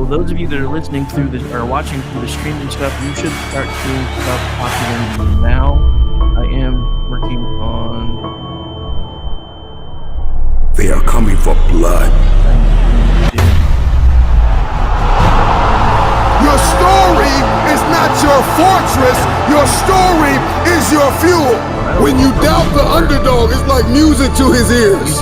those of you that are listening through the or watching through the stream and stuff, you should start seeing stuff popping in now. I am working on. They are coming for blood. Your story is not your fortress. Your story is your fuel. When you doubt the underdog, it's like music to his ears.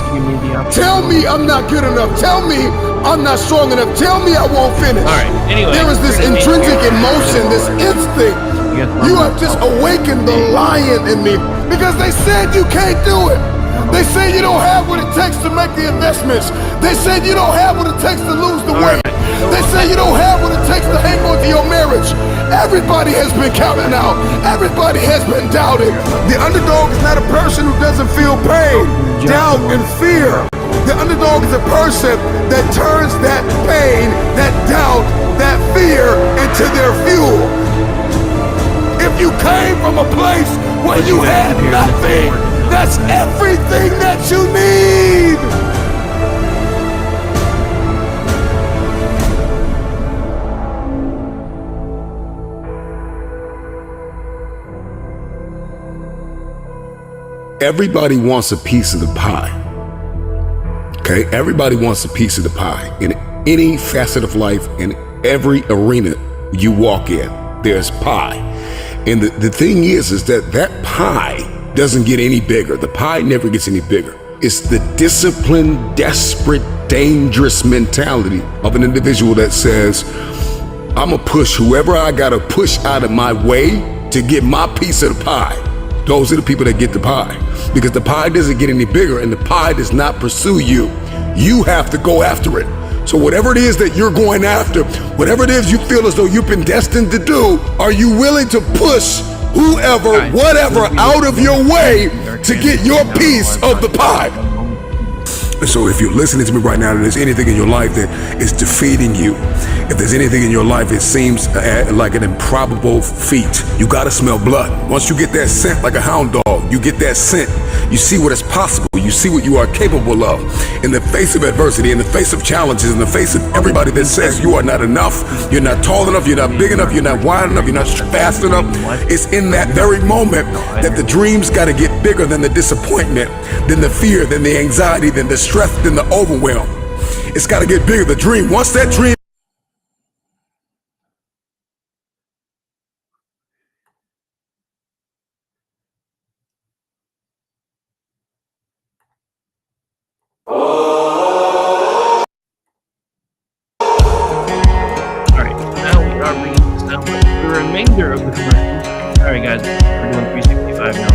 Tell me I'm not good enough. Tell me I'm not strong enough. Tell me I won't finish. All right. Anyway, there is this intrinsic emotion, this instinct. You have just awakened the lion in me because they said you can't do it. They say you don't have what it takes to make the investments. They said you don't have what it takes to lose the weight. They say you don't have what it takes to hang on to your marriage. Everybody has been counted out. Everybody has been doubted. The underdog is not a person who doesn't feel pain, doubt, and fear. The underdog is a person that turns that pain, that doubt, that fear into their fuel. If you came from a place where you had nothing, that's everything that you need. Everybody wants a piece of the pie. Okay? Everybody wants a piece of the pie. In any facet of life, in every arena you walk in, there's pie. And the thing is that pie doesn't get any bigger. The pie never gets any bigger. It's the disciplined, desperate, dangerous mentality of an individual that says, I'm gonna push whoever I gotta push out of my way to get my piece of the pie. Those are the people that get the pie. Because the pie doesn't get any bigger and the pie does not pursue you. You have to go after it. So whatever it is that you're going after, whatever it is you feel as though you've been destined to do, are you willing to push whoever, whatever out of your way to get your piece of the pie? So if you're listening to me right now and there's anything in your life that is defeating you, if there's anything in your life it seems like an improbable feat, you gotta smell blood. Once you get that scent like a hound dog, you get that scent, you see what is possible, you see what you are capable of. In the face of adversity, in the face of challenges, in the face of everybody that says you are not enough, you're not tall enough, you're not big enough, you're not wide enough, you're not fast enough, it's in that very moment that the dreams gotta get bigger than the disappointment, than the fear, than the anxiety, than the stress, than the overwhelm. It's gotta get bigger, the dream. Once that dream of the commercials. Sorry guys, we're doing 365 now.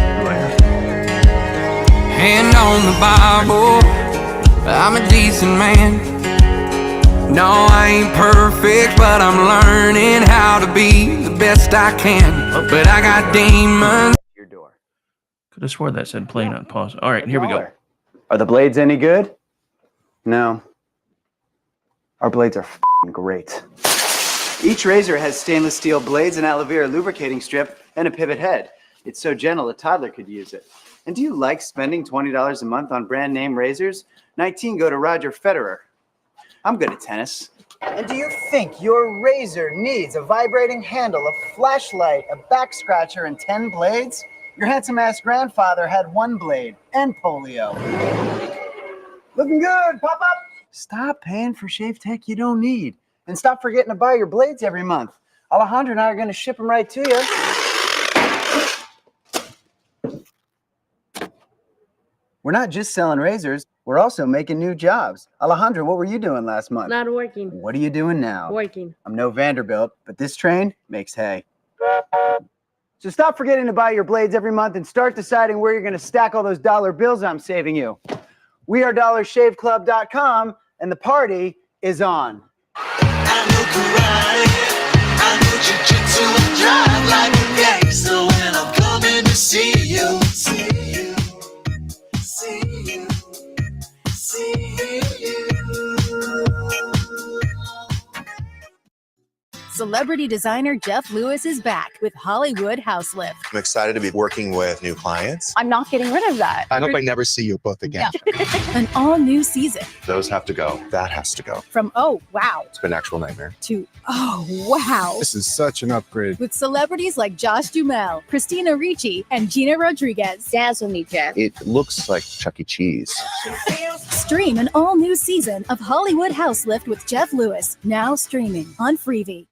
Hand on the Bible, I'm a decent man. No, I ain't perfect, but I'm learning how to be the best I can. But I got demons. Your door. Could have swore that said play, not pause. All right, here we go. Are the blades any good? No. Our blades are f***ing great. Each razor has stainless steel blades, an aloe vera lubricating strip, and a pivot head. It's so gentle a toddler could use it. And do you like spending $20 a month on brand name razors? 19 go to Roger Federer. I'm good at tennis. And do you think your razor needs a vibrating handle, a flashlight, a back scratcher, and 10 blades? Your handsome-ass grandfather had 1 blade and polio. Looking good, Pop-Up! Stop paying for shave tech you don't need. And stop forgetting to buy your blades every month. Alejandro and I are going to ship them right to you. We're not just selling razors. We're also making new jobs. Alejandro, what were you doing last month? Not working. What are you doing now? Working. I'm no Vanderbilt, but this train makes hay. So stop forgetting to buy your blades every month and start deciding where you're going to stack all those dollar bills I'm saving you. We are DollarShaveClub.com, and the party is on. I know karate, I know jiu-jitsu and drive like a gangster when I'm coming to see you. See you, see you, see you. Celebrity designer Jeff Lewis is back with Hollywood House Lift. I'm excited to be working with new clients. I'm not getting rid of that. I hope I never see you both again. Yeah. An all-new season. Those have to go. That has to go. From oh, wow. It's been an actual nightmare. To oh, wow. This is such an upgrade. With celebrities like Josh Duhamel, Christina Ricci, and Gina Rodriguez. Dazzle me, Jeff. It looks like Chuck E. Cheese. Stream an all-new season of Hollywood House Lift with Jeff Lewis, now streaming on Freevee.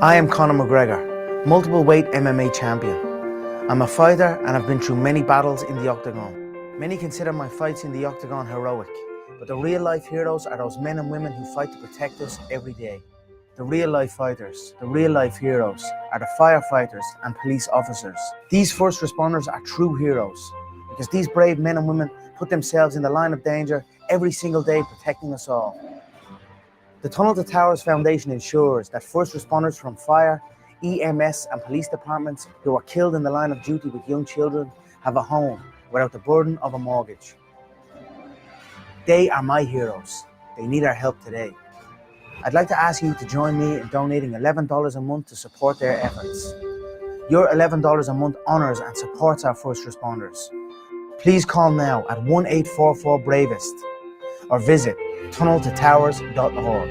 I am Conor McGregor, multiple weight MMA champion. I'm a fighter and I've been through many battles in the octagon. Many consider my fights in the octagon heroic, but the real life heroes are those men and women who fight to protect us every day. The real life fighters, the real life heroes are the firefighters and police officers. These first responders are true heroes because these brave men and women put themselves in the line of danger every single day protecting us all. The Tunnel to Towers Foundation ensures that first responders from fire, EMS and police departments who are killed in the line of duty with young children have a home without the burden of a mortgage. They are my heroes. They need our help today. I'd like to ask you to join me in donating $11 a month to support their efforts. Your $11 a month honors and supports our first responders. Please call now at 1-844-BRAVEST or visit tunneltotowers.org.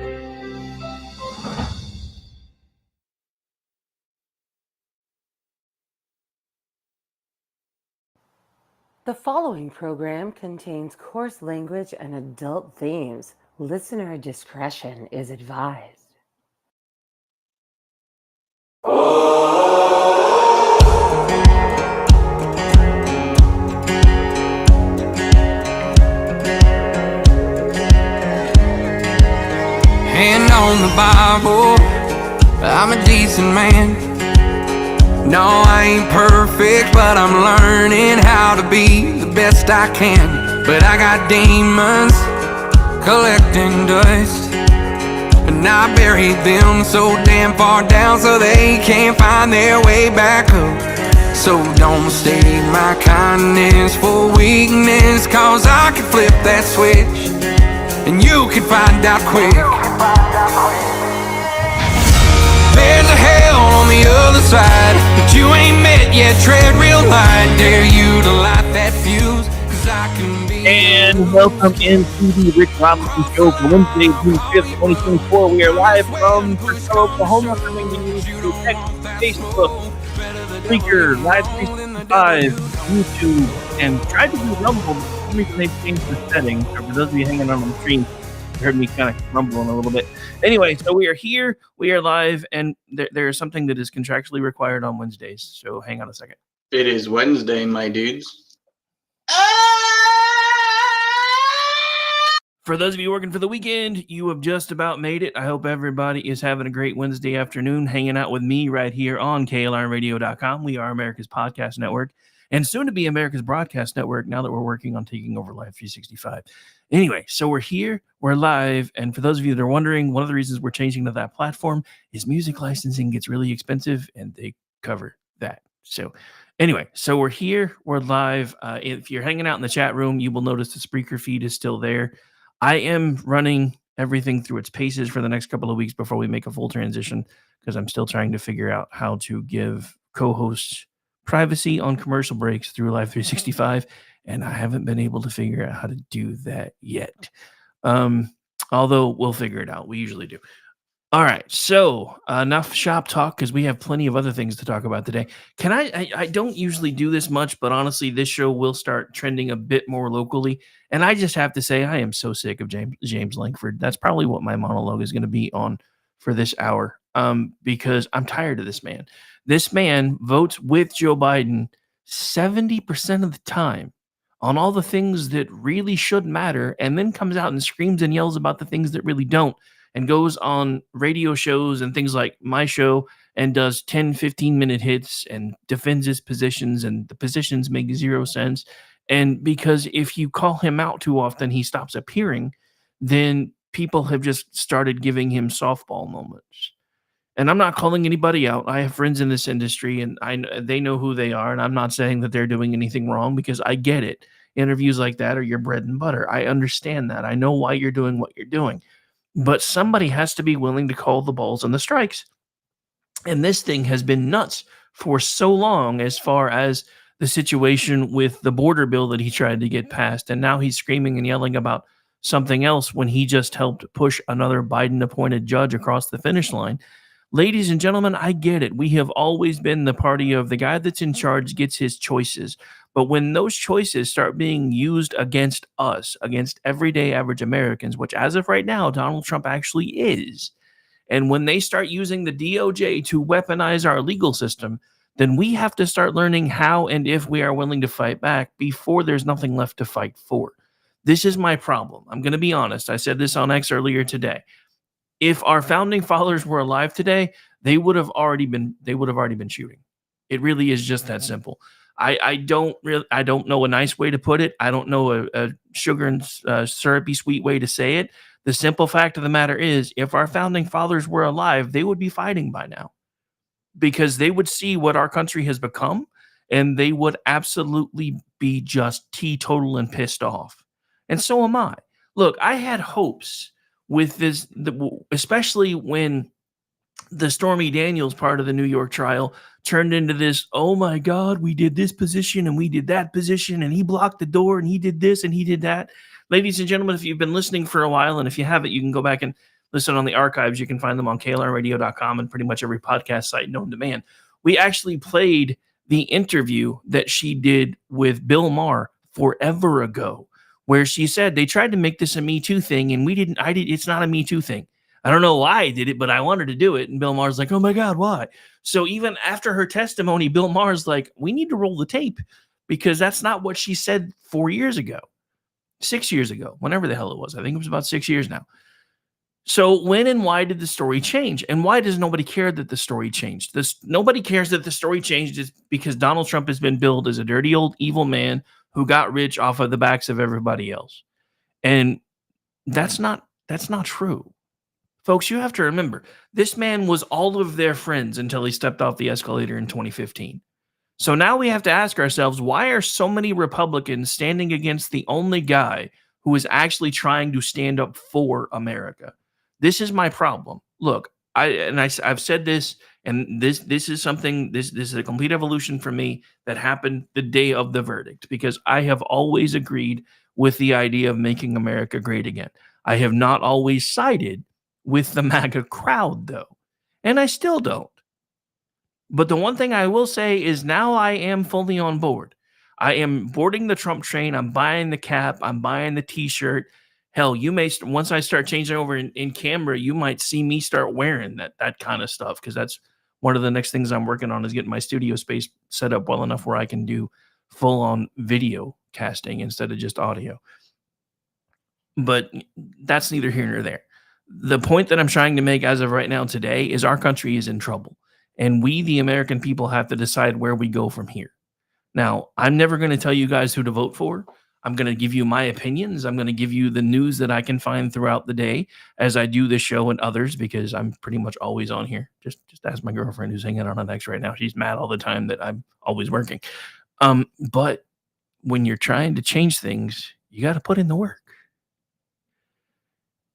The following program contains coarse language and adult themes. Listener discretion is advised. Hand on the Bible, I'm a decent man. No, I ain't perfect, but I'm learning how to be the best I can. But I got demons collecting dust, and I buried them so damn far down so they can't find their way back up. So don't mistake my kindness for weakness, cause I can flip that switch and you can find out quick. There's a hell on the other side that you ain't met yet. Tread real light, dare you to light that fuse, cause I can be. And welcome into the Rick Robinson Show for Wednesday, June 5th, 2024. We are live from Purcell, Oklahoma, coming to you through Text, Facebook, Spreaker, Live 365, YouTube, and tried to do Rumble, but for some reason they've changed the settings. So for those of you hanging on the stream, you heard me kind of rumbling a little bit. Anyway, so we are here, we are live, and there is something that is contractually required on Wednesdays. So hang on a second. It is Wednesday, my dudes. For those of you working for the weekend, you have just about made it. I hope everybody is having a great Wednesday afternoon hanging out with me right here on KLRNRadio.com. We are America's podcast network and soon to be America's broadcast network now that we're working on taking over Live 365. Anyway, so we're here, we're live, and for those of you that are wondering, one of the reasons we're changing to that platform is music licensing gets really expensive, and they cover that. So anyway, so we're here, we're live. If you're hanging out in the chat room, you will notice the Spreaker feed is still there. I am running everything through its paces for the next couple of weeks before we make a full transition, because I'm still trying to figure out how to give co-hosts privacy on commercial breaks through Live 365, and I haven't been able to figure out how to do that yet. Although we'll figure it out. We usually do. All right, so enough shop talk, because we have plenty of other things to talk about today. Can I don't usually do this much, but honestly, this show will start trending a bit more locally. And I just have to say, I am so sick of James Langford. That's probably what my monologue is going to be on for this hour, because I'm tired of this man. This man votes with Joe Biden 70% of the time on all the things that really should matter, and then comes out and screams and yells about the things that really don't, and goes on radio shows and things like my show and does 10, 15-minute hits and defends his positions, and the positions make zero sense. And because if you call him out too often, he stops appearing, then people have just started giving him softball moments. And I'm not calling anybody out. I have friends in this industry, and they know who they are, and I'm not saying that they're doing anything wrong, because I get it. interviews like that are your bread and butter. I understand that. I know why you're doing what you're doing. But somebody has to be willing to call the balls and the strikes. And this thing has been nuts for so long, as far as the situation with the border bill that he tried to get passed. And now he's screaming and yelling about something else when he just helped push another Biden appointed judge across the finish line. Ladies and gentlemen, I get it. We have always been the party of the guy that's in charge gets his choices. But when those choices start being used against us, against everyday average Americans, which as of right now, Donald Trump actually is, and when they start using the DOJ to weaponize our legal system, then we have to start learning how and if we are willing to fight back before there's nothing left to fight for. This is my problem. I'm going to be honest. I said this on X earlier today. If our founding fathers were alive today, they would have already been shooting. It really is just that simple. I don't know a nice way to put it. I don't know a sugar and syrupy sweet way to say it. The simple fact of the matter is, if our founding fathers were alive, they would be fighting by now, because they would see what our country has become, and they would absolutely be just teetotal and pissed off. And so am I. Look, I had hopes with this, especially when the Stormy Daniels part of the New York trial turned into this, oh my God, we did this position and we did that position, and he blocked the door and he did this and he did that. Ladies and gentlemen, if you've been listening for a while, and if you haven't, you can go back and listen on the archives. You can find them on KLRNRadio.com and pretty much every podcast site known to man. We actually played the interview that she did with Bill Maher forever ago, where she said they tried to make this a Me Too thing, and it's not a Me Too thing. I don't know why I did it, but I wanted to do it. And Bill Maher's like, oh my God, why? So even after her testimony, Bill Maher's like, we need to roll the tape, because that's not what she said 4 years ago, 6 years ago, whenever the hell it was. I think it was about 6 years now. So when and why did the story change? And why does nobody care that the story changed? Nobody cares that the story changed is because Donald Trump has been billed as a dirty old evil man who got rich off of the backs of everybody else. And that's not true. Folks, you have to remember, this man was all of their friends until he stepped off the escalator in 2015. So now we have to ask ourselves, why are so many Republicans standing against the only guy who is actually trying to stand up for America? This is my problem. Look, I've said this, and this is something, this is a complete evolution for me that happened the day of the verdict, because I have always agreed with the idea of making America great again. I have not always sided with the MAGA crowd, though, and I still don't. But the one thing I will say is now I am fully on board. I am boarding the Trump train. I'm buying the cap. I'm buying the T-shirt. Hell, you may once I start changing over in camera, you might see me start wearing that kind of stuff, because that's one of the next things I'm working on, is getting my studio space set up well enough where I can do full-on video casting instead of just audio. But that's neither here nor there. The point that I'm trying to make as of right now today is our country is in trouble, and we, the American people, have to decide where we go from here. Now, I'm never going to tell you guys who to vote for. I'm going to give you my opinions. I'm going to give you the news that I can find throughout the day as I do this show and others, because I'm pretty much always on here. Just ask my girlfriend who's hanging out on X right now. She's mad all the time that I'm always working. But when you're trying to change things, you got to put in the work.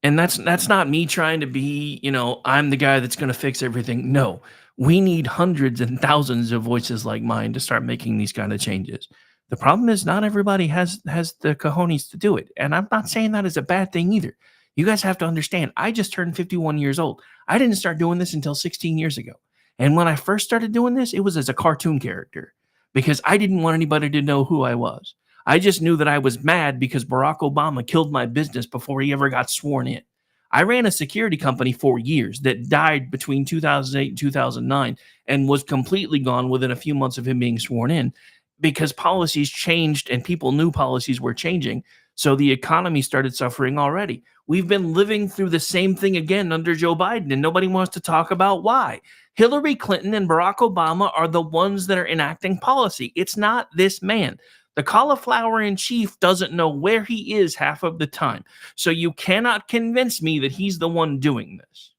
And that's not me trying to be, I'm the guy that's going to fix everything. No, we need hundreds and thousands of voices like mine to start making these kind of changes. The problem is not everybody has the cojones to do it. And I'm not saying that is a bad thing either. You guys have to understand, I just turned 51 years old. I didn't start doing this until 16 years ago. And when I first started doing this, it was as a cartoon character, because I didn't want anybody to know who I was. I just knew that I was mad because Barack Obama killed my business before he ever got sworn in. I ran a security company for years that died between 2008 and 2009 and was completely gone within a few months of him being sworn in, because policies changed and people knew policies were changing. So the economy started suffering already. We've been living through the same thing again under Joe Biden, and nobody wants to talk about why. Hillary Clinton and Barack Obama are the ones that are enacting policy. It's not this man. The cauliflower in chief doesn't know where he is half of the time. So you cannot convince me that he's the one doing this.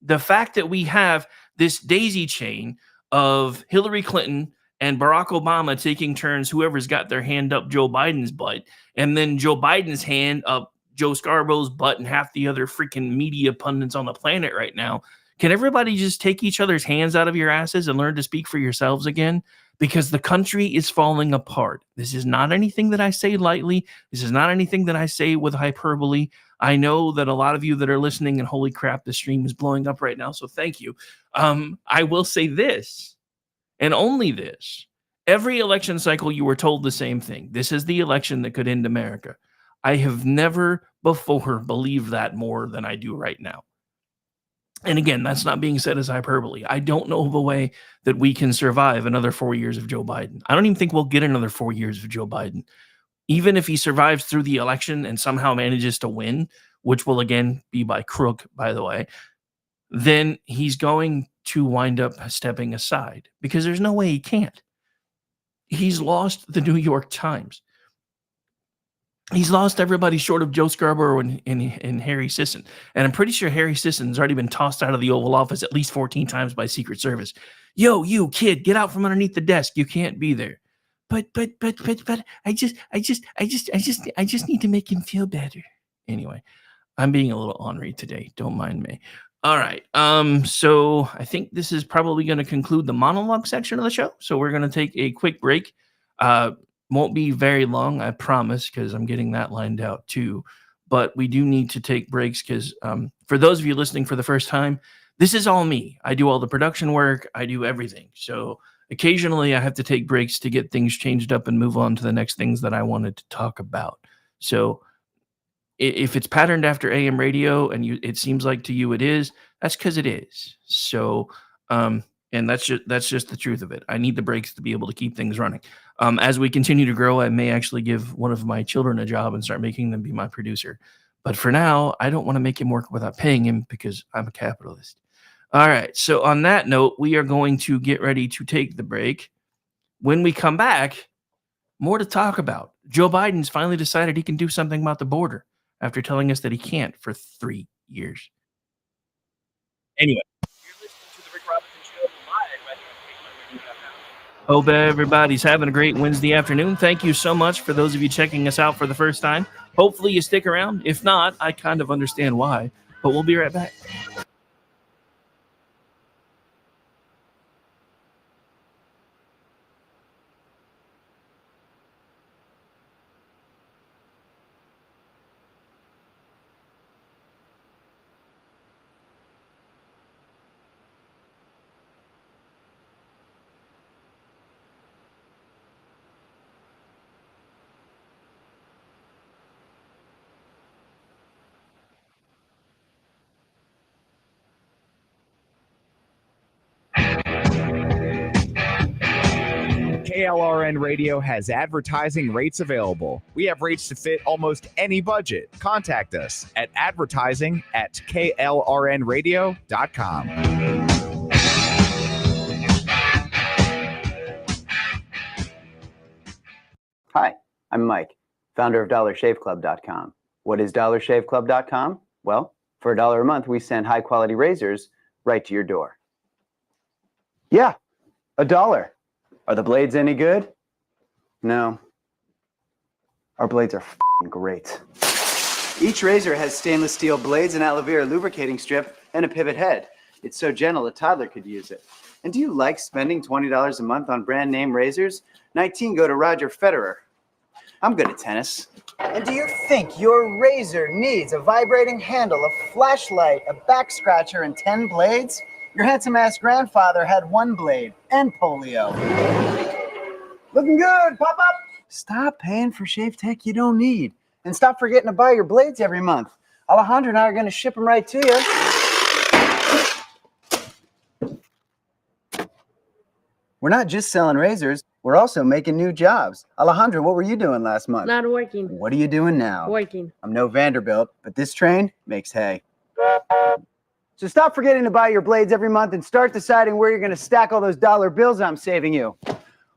The fact that we have this daisy chain of Hillary Clinton and Barack Obama taking turns, whoever's got their hand up Joe Biden's butt, and then Joe Biden's hand up Joe Scarborough's butt and half the other freaking media pundits on the planet right now. Can everybody just take each other's hands out of your asses and learn to speak for yourselves again? Because the country is falling apart. This is not anything that I say lightly. This is not anything that I say with hyperbole. I know that a lot of you that are listening, and holy crap, the stream is blowing up right now, so thank you. I will say this, and only this. Every election cycle, you were told the same thing. This is the election that could end America. I have never before believed that more than I do right now. And again, that's not being said as hyperbole. I don't know of a way that we can survive another 4 years of Joe Biden. I don't even think we'll get another 4 years of Joe Biden. Even if he survives through the election and somehow manages to win, which will again be by crook, by the way, then he's going to wind up stepping aside because there's no way he can't. He's lost the New York Times. He's lost everybody short of Joe Scarborough and Harry Sisson. And I'm pretty sure Harry Sisson's already been tossed out of the Oval Office at least 14 times by Secret Service. Yo, you kid, get out from underneath the desk. You can't be there. But I just need to make him feel better. Anyway, I'm being a little ornery today. Don't mind me. All right. So I think this is probably going to conclude the monologue section of the show. So we're going to take a quick break. Won't be very long, I promise, because I'm getting that lined out too. But we do need to take breaks because for those of you listening for the first time, this is all me. I do all the production work. I do everything. So occasionally I have to take breaks to get things changed up and move on to the next things that I wanted to talk about. So if it's patterned after AM radio and it seems like to you it is, that's because it is. So, and that's just the truth of it. I need the breaks to be able to keep things running. As we continue to grow, I may actually give one of my children a job and start making them be my producer. But for now, I don't want to make him work without paying him because I'm a capitalist. All right. So on that note, we are going to get ready to take the break. When we come back, more to talk about. Joe Biden's finally decided he can do something about the border after telling us that he can't for 3 years. Anyway. Hope everybody's having a great Wednesday afternoon. Thank you so much for those of you checking us out for the first time. Hopefully you stick around. If not, I kind of understand why, but we'll be right back. KLRN Radio has advertising rates available. We have rates to fit almost any budget. Contact us at advertising@klrnradio.com. Hi, I'm Mike, founder of DollarShaveClub.com. What is DollarShaveClub.com? Well, for $1 a month, we send high-quality razors right to your door. Yeah, $1. Are the blades any good? No. Our blades are f***ing great. Each razor has stainless steel blades, an aloe vera lubricating strip, and a pivot head. It's so gentle a toddler could use it. And do you like spending $20 a month on brand name razors? 19 go to Roger Federer. I'm good at tennis. And do you think your razor needs a vibrating handle, a flashlight, a back scratcher, and 10 blades? Your handsome-ass grandfather had 1 blade and polio. Looking good, pop up! Stop paying for shave tech you don't need. And stop forgetting to buy your blades every month. Alejandro and I are going to ship them right to you. We're not just selling razors, we're also making new jobs. Alejandro, what were you doing last month? Not working. What are you doing now? Working. I'm no Vanderbilt, but this train makes hay. So stop forgetting to buy your blades every month and start deciding where you're going to stack all those dollar bills I'm saving you.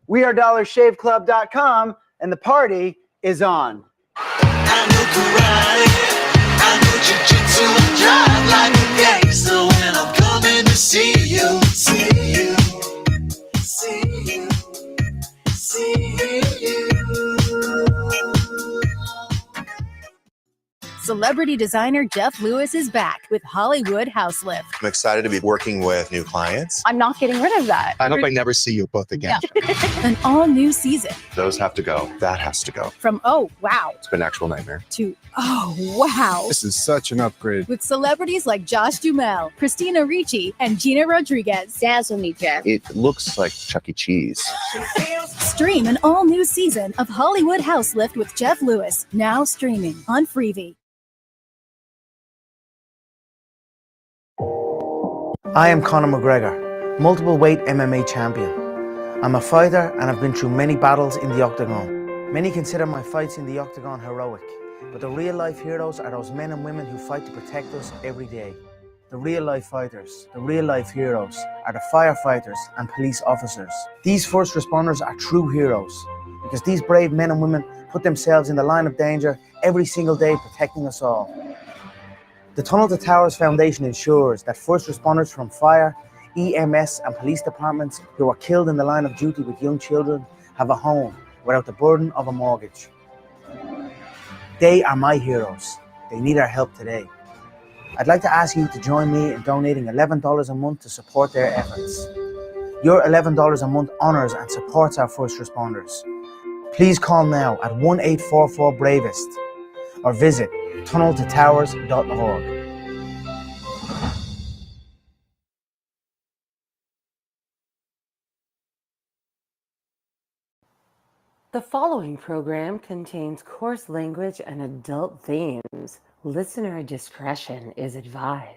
We are DollarShaveClub.com, and the party is on. I know karate, I know jiu-jitsu, and drive like a gangster when I'm coming to see you, see you, see you. celebrity designer Jeff Lewis is back with Hollywood House Lift. I'm excited to be working with new clients. I'm not getting rid of that. I hope I never see you both again. An all-new season. Those have to go. That has to go. From oh, wow, It's been an actual nightmare. to oh, wow. This is such an upgrade. With celebrities like Josh Duhamel, Christina Ricci, and Gina Rodriguez. Dazzle me, Jeff. It looks like Chuck E. Cheese. Stream an all-new season of Hollywood House Lift with Jeff Lewis, now streaming on Freevee. I am Conor McGregor, multiple weight MMA champion. I'm a fighter and I've been through many battles in the octagon. Many consider my fights in the octagon heroic, but the real life heroes are those men and women who fight to protect us every day. The real life fighters, the real life heroes are the firefighters and police officers. These first responders are true heroes because these brave men and women put themselves in the line of danger every single day protecting us all. The Tunnel to Towers Foundation ensures that first responders from fire, EMS and police departments who are killed in the line of duty with young children have a home without the burden of a mortgage. They are my heroes. They need our help today. I'd like to ask you to join me in donating $11 a month to support their efforts. Your $11 a month honors and supports our first responders. Please call now at 1-844-BRAVEST or visit tunneltotowers.org. The following program contains coarse language and adult themes. Listener discretion is advised.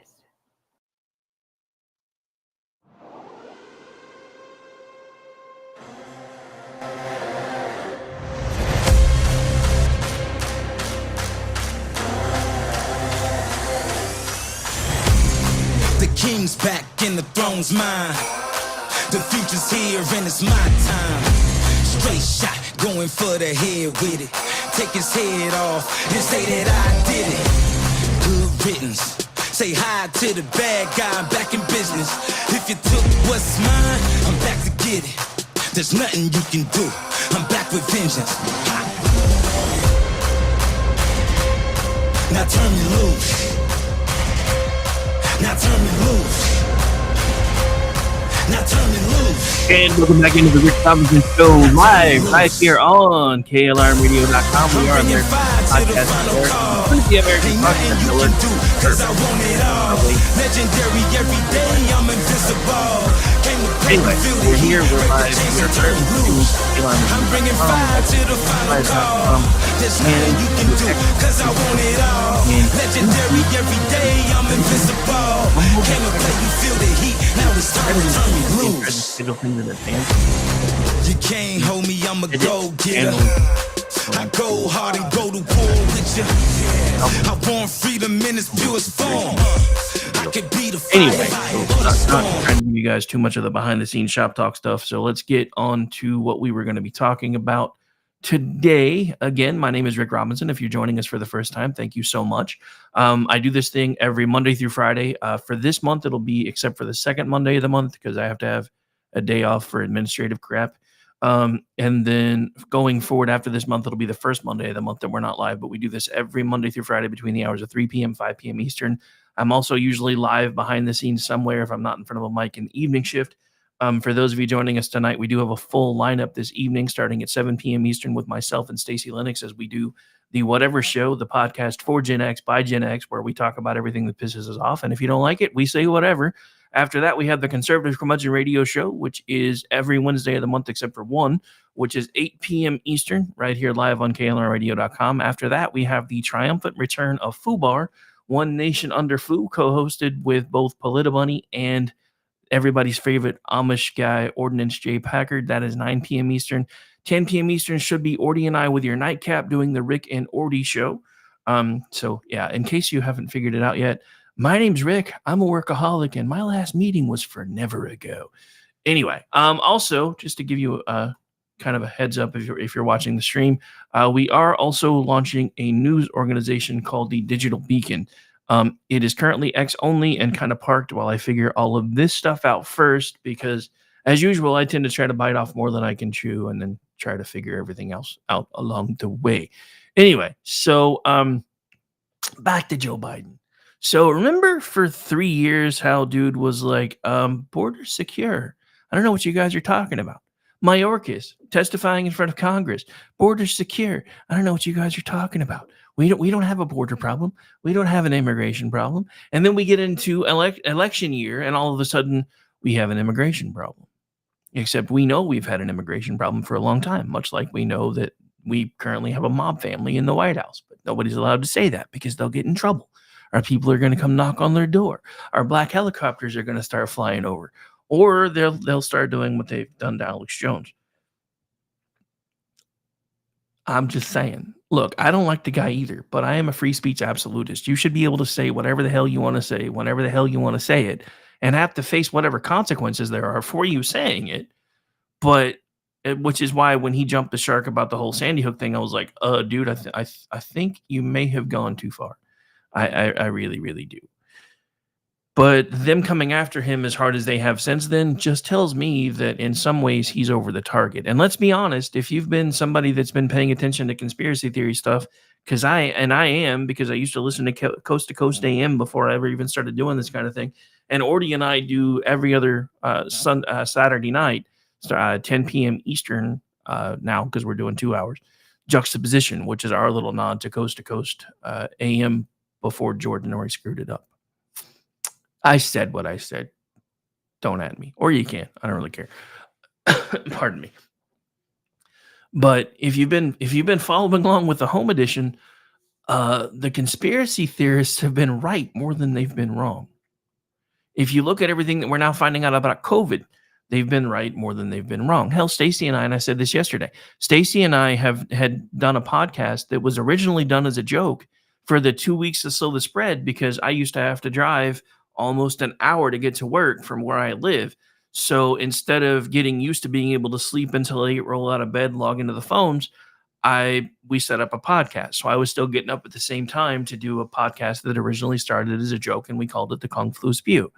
The king's back and the throne's mine. The future's here and it's my time. Straight shot, going for the head with it. Take his head off and say that I did it. Good riddance. Say hi to the bad guy back in business. If you took what's mine, I'm back to get it. There's nothing you can do. I'm back with vengeance. Ha. Now turn me loose. Now turn me loose. Now turn me loose. And welcome back into the Rick Robinson Show live right here on KLRNRadio.com. We are American Podcast Network. Who's the American Podcast Network? Legendary every day, I'm invincible. Anyway, we're here, we're live, we are I'm bringing fire to the final call. There's nothing you can do, cause I want it all. Legendary every day, I'm invincible. Came to play, you feel the heat, now it's time to turn me loose. You can't hold me, I'm a go-getter. I go hard and go to war with you. I want freedom in its purest form. I can be the Anyway, so not trying to give you guys too much of the behind-the-scenes shop talk stuff, so let's get on to what we were going to be talking about today. Again, my name is Rick Robinson. If you're joining us for the first time, thank you so much. I do this thing every Monday through Friday. For this month, it'll be except for the second Monday of the month because I have to have a day off for administrative crap. And then going forward after this month, it'll be the first Monday of the month that we're not live, but we do this every Monday through Friday between the hours of 3 p.m., 5 p.m. Eastern. I'm also usually live behind the scenes somewhere if I'm not in front of a mic in the evening shift. For those of you joining us tonight, we do have a full lineup this evening starting at 7 p.m. Eastern with myself and Stacey Lennox as we do the Whatever Show, the podcast for Gen X by Gen X, where we talk about everything that pisses us off. And if you don't like it, we say whatever. After that, we have the Conservative Curmudgeon Radio Show, which is every Wednesday of the month except for one, which is 8 p.m. Eastern, right here live on KLRNRadio.com. After that, we have the triumphant return of FUBAR, One Nation Under Fu, co-hosted with both Politabunny and everybody's favorite Amish guy, Ordnance J. Packard. That is 9 p.m. Eastern. 10 p.m. Eastern should be Ordy and I with your nightcap doing the Rick and Ordy Show. So, yeah, in case you haven't figured it out yet, my name's Rick. I'm a workaholic, and my last meeting was forever ago. Anyway, also, just to give you a kind of a heads up if you're watching the stream, we are also launching a news organization called the Digital Beacon. It is currently X only and kind of parked while I figure all of this stuff out first because, as usual, I tend to try to bite off more than I can chew and then try to figure everything else out along the way. Anyway, so back to Joe Biden. So remember for 3 years how dude was like, border secure. I don't know what you guys are talking about. Mayorkas testifying in front of Congress. Border secure. I don't know what you guys are talking about. We don't have a border problem. We don't have an immigration problem. And then we get into election year, and all of a sudden we have an immigration problem. Except we know we've had an immigration problem for a long time, much like we know that we currently have a mob family in the White House. But nobody's allowed to say that because they'll get in trouble. Our people are going to come knock on their door. Our black helicopters are going to start flying over, or they'll start doing what they've done to Alex Jones. I'm just saying. Look, I don't like the guy either, but I am a free speech absolutist. You should be able to say whatever the hell you want to say, whenever the hell you want to say it, and have to face whatever consequences there are for you saying it. But which is why when he jumped the shark about the whole Sandy Hook thing, I was like, dude, I think you may have gone too far. I really, really do. But them coming after him as hard as they have since then just tells me that in some ways he's over the target. And let's be honest, if you've been somebody that's been paying attention to conspiracy theory stuff, because I am, because I used to listen to Coast to Coast AM before I ever even started doing this kind of thing. And Ordy and I do every other Saturday night, 10 p.m. Eastern now, because we're doing 2 hours, Juxtaposition, which is our little nod to Coast AM before Jordan already screwed it up. I said what I said. Don't at me. Or you can. I don't really care. Pardon me. But if you've been following along with the home edition, the conspiracy theorists have been right more than they've been wrong. If you look at everything that we're now finding out about COVID, they've been right more than they've been wrong. Hell, Stacey and I said this yesterday, Stacey and I had done a podcast that was originally done as a joke for the 2 weeks to slow the spread, because I used to have to drive almost an hour to get to work from where I live. So instead of getting used to being able to sleep until 8, roll out of bed, log into the phones, we set up a podcast. So I was still getting up at the same time to do a podcast that originally started as a joke, and we called it the Kung Flu Spew.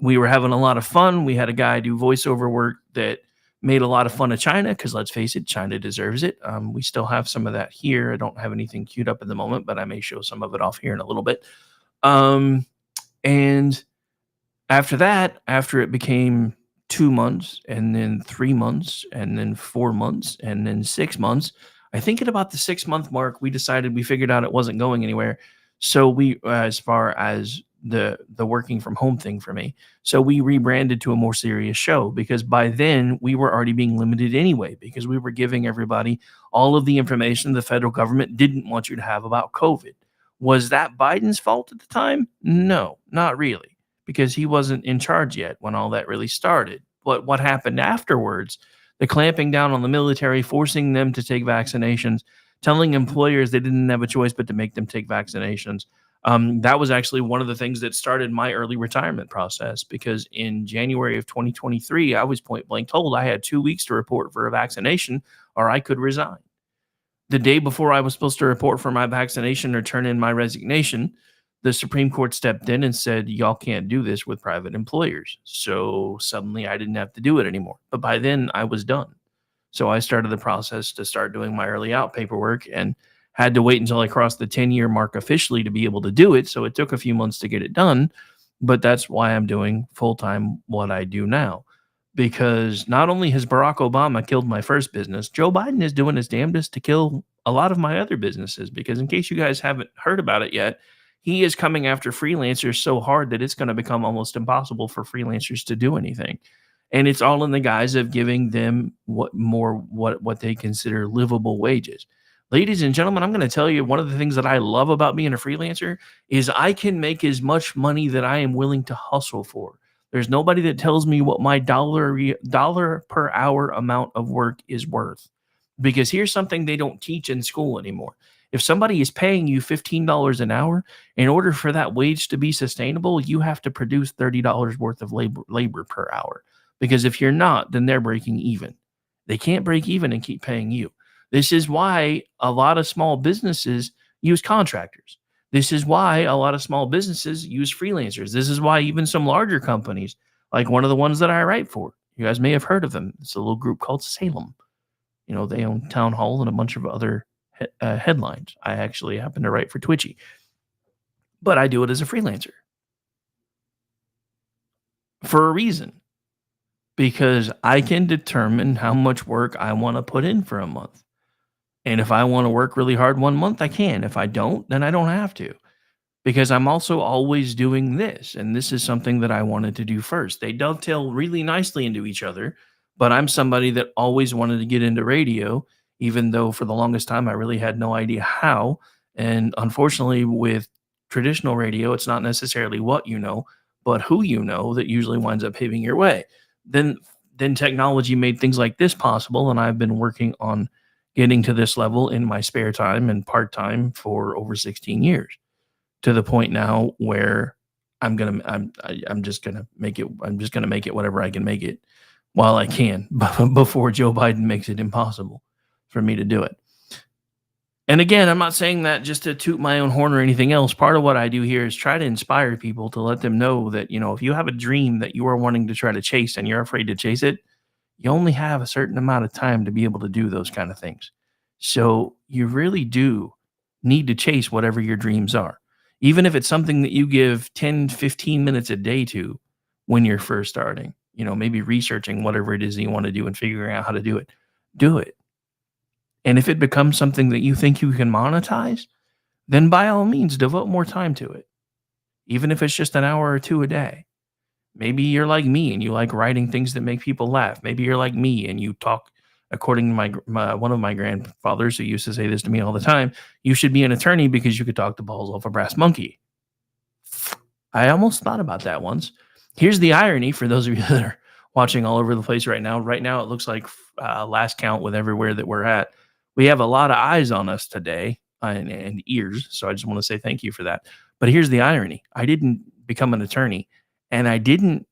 We were having a lot of fun. We had a guy do voiceover work that made a lot of fun of China, because let's face it, China deserves it. We still have some of that here. I don't have anything queued up at the moment, but I may show some of it off here in a little bit. And after that, after it became 2 months, and then 3 months, and then 4 months, and then 6 months, I think at about the 6-month mark, we figured out it wasn't going anywhere. So we, as far as the working from home thing for me, so we rebranded to a more serious show, because by then we were already being limited anyway, because we were giving everybody all of the information the federal government didn't want you to have about COVID. Was that Biden's fault at the time? No, not really, because he wasn't in charge yet when all that really started. But what happened afterwards, the clamping down on the military, forcing them to take vaccinations, telling employers they didn't have a choice but to make them take vaccinations, that was actually one of the things that started my early retirement process, because in January of 2023, I was point blank told I had 2 weeks to report for a vaccination or I could resign. The day before I was supposed to report for my vaccination or turn in my resignation, the Supreme Court stepped in and said, y'all can't do this with private employers. So suddenly I didn't have to do it anymore. But by then I was done. So I started the process to start doing my early out paperwork, and had to wait until I crossed the 10-year mark officially to be able to do it. So it took a few months to get it done. But that's why I'm doing full-time what I do now. Because not only has Barack Obama killed my first business, Joe Biden is doing his damnedest to kill a lot of my other businesses. Because in case you guys haven't heard about it yet, he is coming after freelancers so hard that it's going to become almost impossible for freelancers to do anything. And it's all in the guise of giving them what they consider livable wages. Ladies and gentlemen, I'm going to tell you, one of the things that I love about being a freelancer is I can make as much money that I am willing to hustle for. There's nobody that tells me what my dollar per hour amount of work is worth. Because here's something they don't teach in school anymore. If somebody is paying you $15 an hour, in order for that wage to be sustainable, you have to produce $30 worth of labor per hour. Because if you're not, then they're breaking even. They can't break even and keep paying you. This is why a lot of small businesses use contractors. This is why a lot of small businesses use freelancers. This is why even some larger companies, like one of the ones that I write for, you guys may have heard of them. It's a little group called Salem. You know, they own Town Hall and a bunch of other headlines. I actually happen to write for Twitchy. but I do it as a freelancer for a reason, because I can determine how much work I want to put in for a month. And if I want to work really hard one month, I can. If I don't, then I don't have to, because I'm also always doing this. And this is something that I wanted to do first. They dovetail really nicely into each other, but I'm somebody that always wanted to get into radio, even though for the longest time I really had no idea how. And unfortunately, with traditional radio, it's not necessarily what you know, but who you know that usually winds up paving your way. Then then technology made things like this possible, and I've been working on getting to this level in my spare time and part-time for over 16 years, to the point now where I'm just gonna make it. I'm just gonna make it whatever I can make it while I can before Joe Biden makes it impossible for me to do it. And again, I'm not saying that just to toot my own horn or anything else. Part of what I do here is try to inspire people, to let them know that, if you have a dream that you are wanting to try to chase and you're afraid to chase it, you only have a certain amount of time to be able to do those kind of things. So you really do need to chase whatever your dreams are. Even if it's something that you give 10, 15 minutes a day to when you're first starting, maybe researching whatever it is that you want to do and figuring out how to do it. Do it. And if it becomes something that you think you can monetize, then by all means, devote more time to it. Even if it's just an hour or two a day. Maybe you're like me and you like writing things that make people laugh. Maybe you're like me and you talk, according to one of my grandfathers who used to say this to me all the time, you should be an attorney because you could talk the balls off a brass monkey. I almost thought about that once. Here's the irony for those of you that are watching all over the place right now. Right now, it looks like last count with everywhere that we're at, we have a lot of eyes on us today and ears. So I just want to say thank you for that. But here's the irony. I didn't become an attorney, and I didn't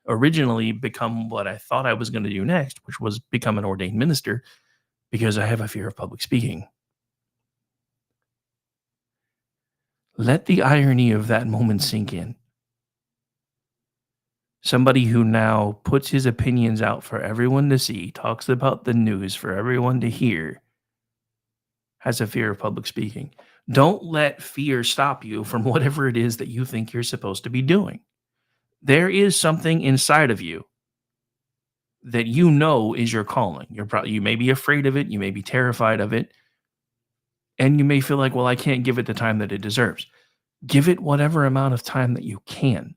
originally become what I thought I was going to do next, which was become an ordained minister, because I have a fear of public speaking. Let the irony of that moment sink in. Somebody who now puts his opinions out for everyone to see, talks about the news for everyone to hear, has a fear of public speaking. Don't let fear stop you from whatever it is that you think you're supposed to be doing. There is something inside of you that is your calling. You may be afraid of it, you may be terrified of it, and you may feel like, well, I can't give it the time that it deserves. Give it whatever amount of time that you can.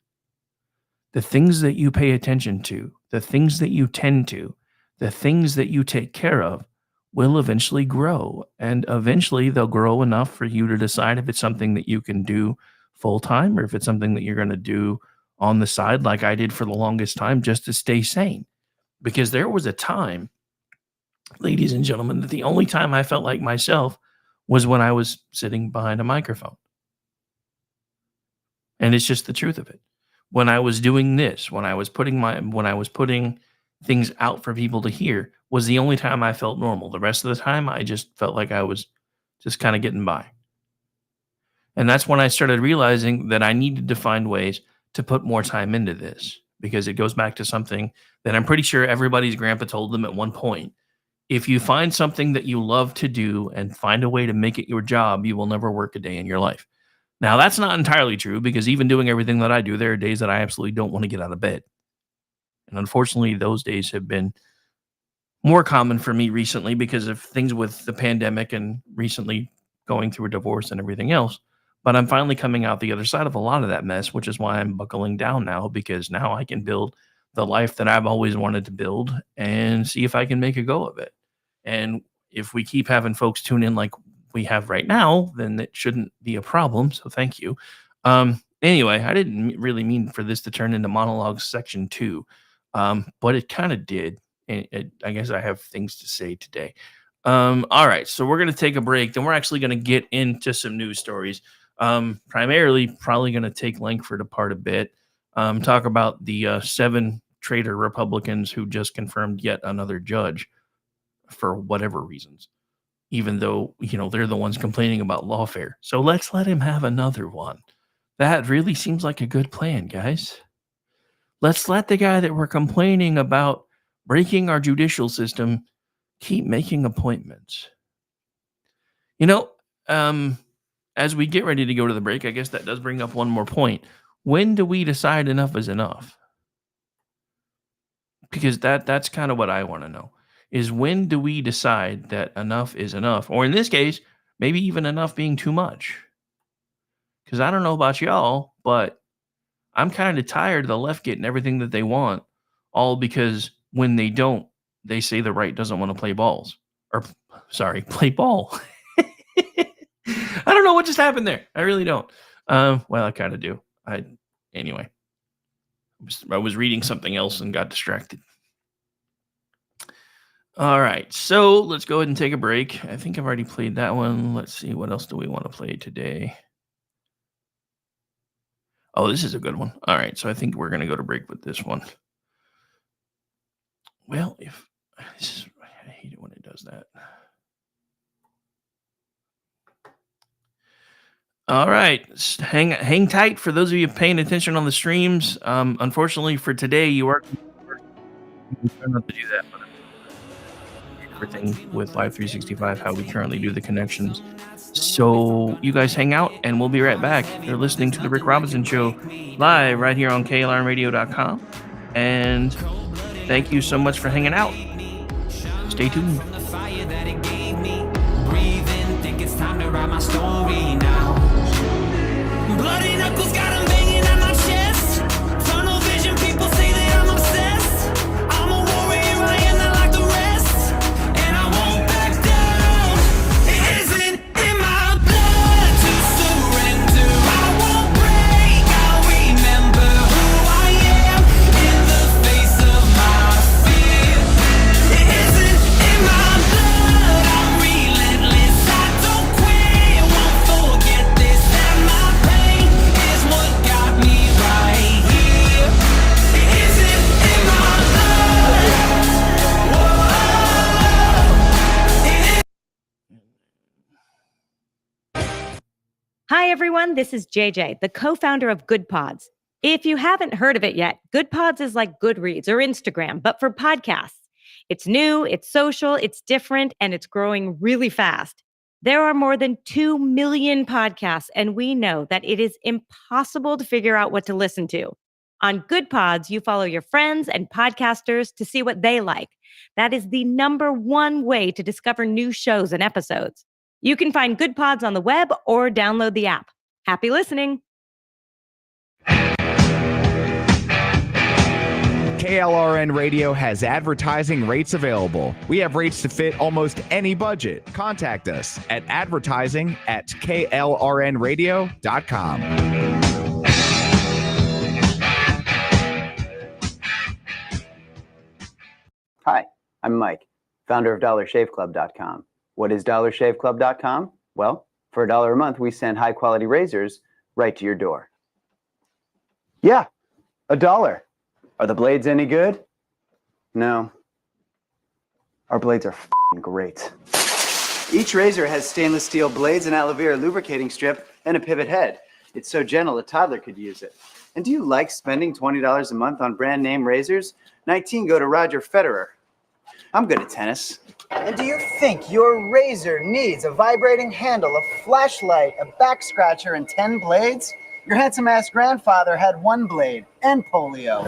The things that you pay attention to, the things that you tend to, the things that you take care of will eventually grow. And eventually they'll grow enough for you to decide if it's something that you can do full time or if it's something that you're going to do on the side, like I did for the longest time, just to stay sane. Because there was a time, ladies and gentlemen, that the only time I felt like myself was when I was sitting behind a microphone. And it's just the truth of it. When I was doing this, when I was putting things out for people to hear, was the only time I felt normal. The rest of the time, I just felt like I was just kind of getting by. And that's when I started realizing that I needed to find ways to put more time into this, because it goes back to something that I'm pretty sure everybody's grandpa told them at one point. If you find something that you love to do and find a way to make it your job, you will never work a day in your life. Now, that's not entirely true, because even doing everything that I do, there are days that I absolutely don't want to get out of bed. And unfortunately, those days have been more common for me recently because of things with the pandemic and recently going through a divorce and everything else. But I'm finally coming out the other side of a lot of that mess, which is why I'm buckling down now, because now I can build the life that I've always wanted to build and see if I can make a go of it. And if we keep having folks tune in like we have right now, then it shouldn't be a problem. So thank you. Anyway, I didn't really mean for this to turn into monologue section 2, but it kind of did. And I guess I have things to say today. All right, so we're going to take a break. Then we're actually going to get into some news stories. Primarily, probably going to take Langford apart a bit. Talk about the 7 traitor Republicans who just confirmed yet another judge for whatever reasons, even though, they're the ones complaining about lawfare. So let's let him have another one. That really seems like a good plan, guys. Let's let the guy that we're complaining about breaking our judicial system keep making appointments. as we get ready to go to the break, I guess that does bring up one more point. When do we decide enough is enough? Because that's kind of what I want to know, is when do we decide that enough is enough? Or in this case, maybe even enough being too much. Because I don't know about y'all, but I'm kind of tired of the left getting everything that they want, all because when they don't, they say the right doesn't want to play balls. Or, sorry, play ball. I don't know what just happened there. I really don't. Well, I kind of do. Anyway. I was reading something else and got distracted. All right, so let's go ahead and take a break. I think I've already played that one. Let's see, what else do we want to play today? Oh, this is a good one. All right, so I think we're going to go to break with this one. Well, I hate it when it does that. All right, hang tight for those of you paying attention on the streams. Unfortunately for today, you are trying not to do that, but everything with Live 365, how we currently do the connections. So you guys hang out, and we'll be right back. You're listening to the Rick Robinson Show live right here on KLRNRadio.com, and thank you so much for hanging out. Stay tuned. Bloody knuckles got them banging on my chest. Tunnel vision, people say that I'm obsessed. I'm a warrior, I am not like the rest. And I won't back down. It isn't in my blood to surrender. I won't break, I'll remember who I am in the face of my fear. It isn't in my blood, I'm relentless. I don't quit, won't forget this. That my pain is what got me right here. It isn't in my blood. Hi, everyone. This is JJ, the co-founder of Good Pods. If you haven't heard of it yet, Good Pods is like Goodreads or Instagram, but for podcasts. It's new, it's social, it's different, and it's growing really fast. There are more than 2 million podcasts, and we know that it is impossible to figure out what to listen to. On Good Pods, you follow your friends and podcasters to see what they like. That is the #1 way to discover new shows and episodes. You can find Good Pods on the web or download the app. Happy listening. KLRN Radio has advertising rates available. We have rates to fit almost any budget. Contact us at advertising@klrnradio.com. Hi, I'm Mike, founder of DollarShaveClub.com. What is DollarShaveClub.com? Well, for $1 a month, we send high-quality razors right to your door. Yeah, $1. Are the blades any good? No. Our blades are f***ing great. Each razor has stainless steel blades, an aloe vera lubricating strip, and a pivot head. It's so gentle a toddler could use it. And do you like spending $20 a month on brand name razors? 19 go to Roger Federer. I'm good at tennis. And do you think your razor needs a vibrating handle, a flashlight, a back scratcher, and 10 blades? Your handsome-ass grandfather had 1 blade and polio.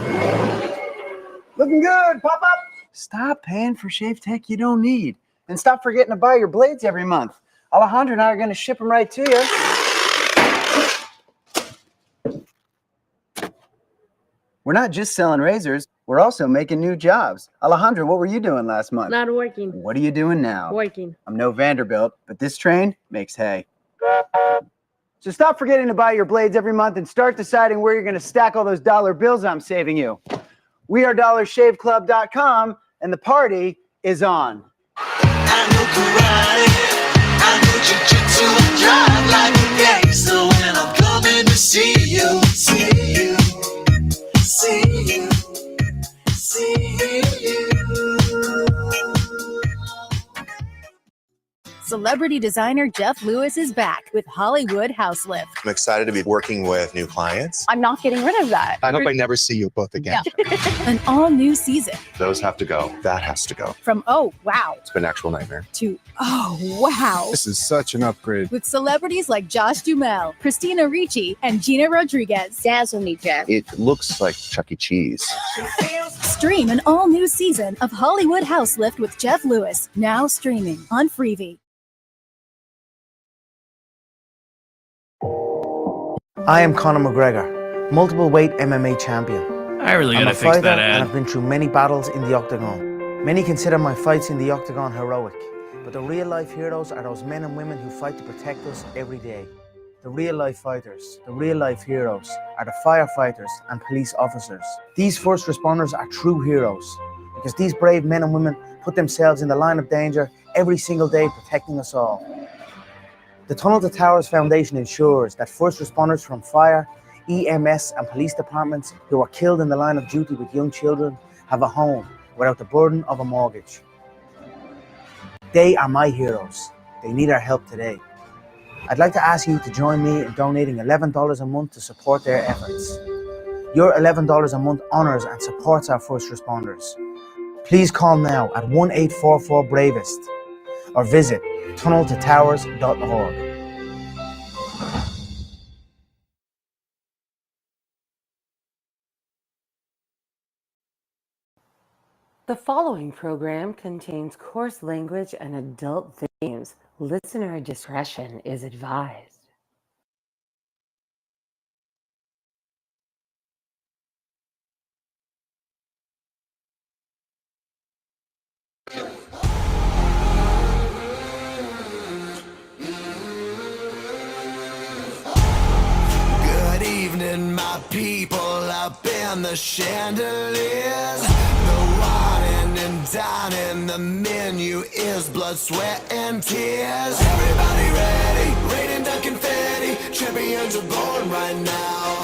Looking good, pop-up! Stop paying for shave tech you don't need. And stop forgetting to buy your blades every month. Alejandro and I are going to ship them right to you. We're not just selling razors, we're also making new jobs. Alejandro, what were you doing last month? Not working. What are you doing now? Working. I'm no Vanderbilt, but this train makes hay. So stop forgetting to buy your blades every month and start deciding where you're going to stack all those dollar bills I'm saving you. We are DollarShaveClub.com, and the party is on. I know karate, I know jiu-jitsu, I drive like a gangster when I'm coming to see you, see you, see you, see you. celebrity designer Jeff Lewis is back with Hollywood House Lift. I'm excited to be working with new clients. I'm not getting rid of that. I hope I never see you both again. An all-new season. Those have to go. That has to go. From oh, wow, It's been an actual nightmare. to oh, wow. This is such an upgrade. With celebrities like Josh Duhamel, Christina Ricci, and Gina Rodriguez. Dazzle me, Jeff. It looks like Chuck E. Cheese. Stream an all-new season of Hollywood House Lift with Jeff Lewis, now streaming on Freevee. I am Conor McGregor, multiple weight MMA champion. I really I'm gotta a fix fighter that and ad. I've been through many battles in the octagon. Many consider my fights in the octagon heroic, but the real-life heroes are those men and women who fight to protect us every day. The real-life fighters, the real-life heroes, are the firefighters and police officers. These first responders are true heroes, because these brave men and women put themselves in the line of danger every single day protecting us all. The Tunnel to Towers Foundation ensures that first responders from fire, EMS and police departments who are killed in the line of duty with young children have a home without the burden of a mortgage. They are my heroes. They need our help today. I'd like to ask you to join me in donating $11 a month to support their efforts. Your $11 a month honors and supports our first responders. Please call now at 1-844-BRAVEST or visit tunneltotowers.org. The following program contains coarse language and adult themes. Listener discretion is advised. Good evening, my people up in the chandeliers. The wine and dining, the menu is blood, sweat, and tears. Everybody ready, raining down confetti. Champions are born right now.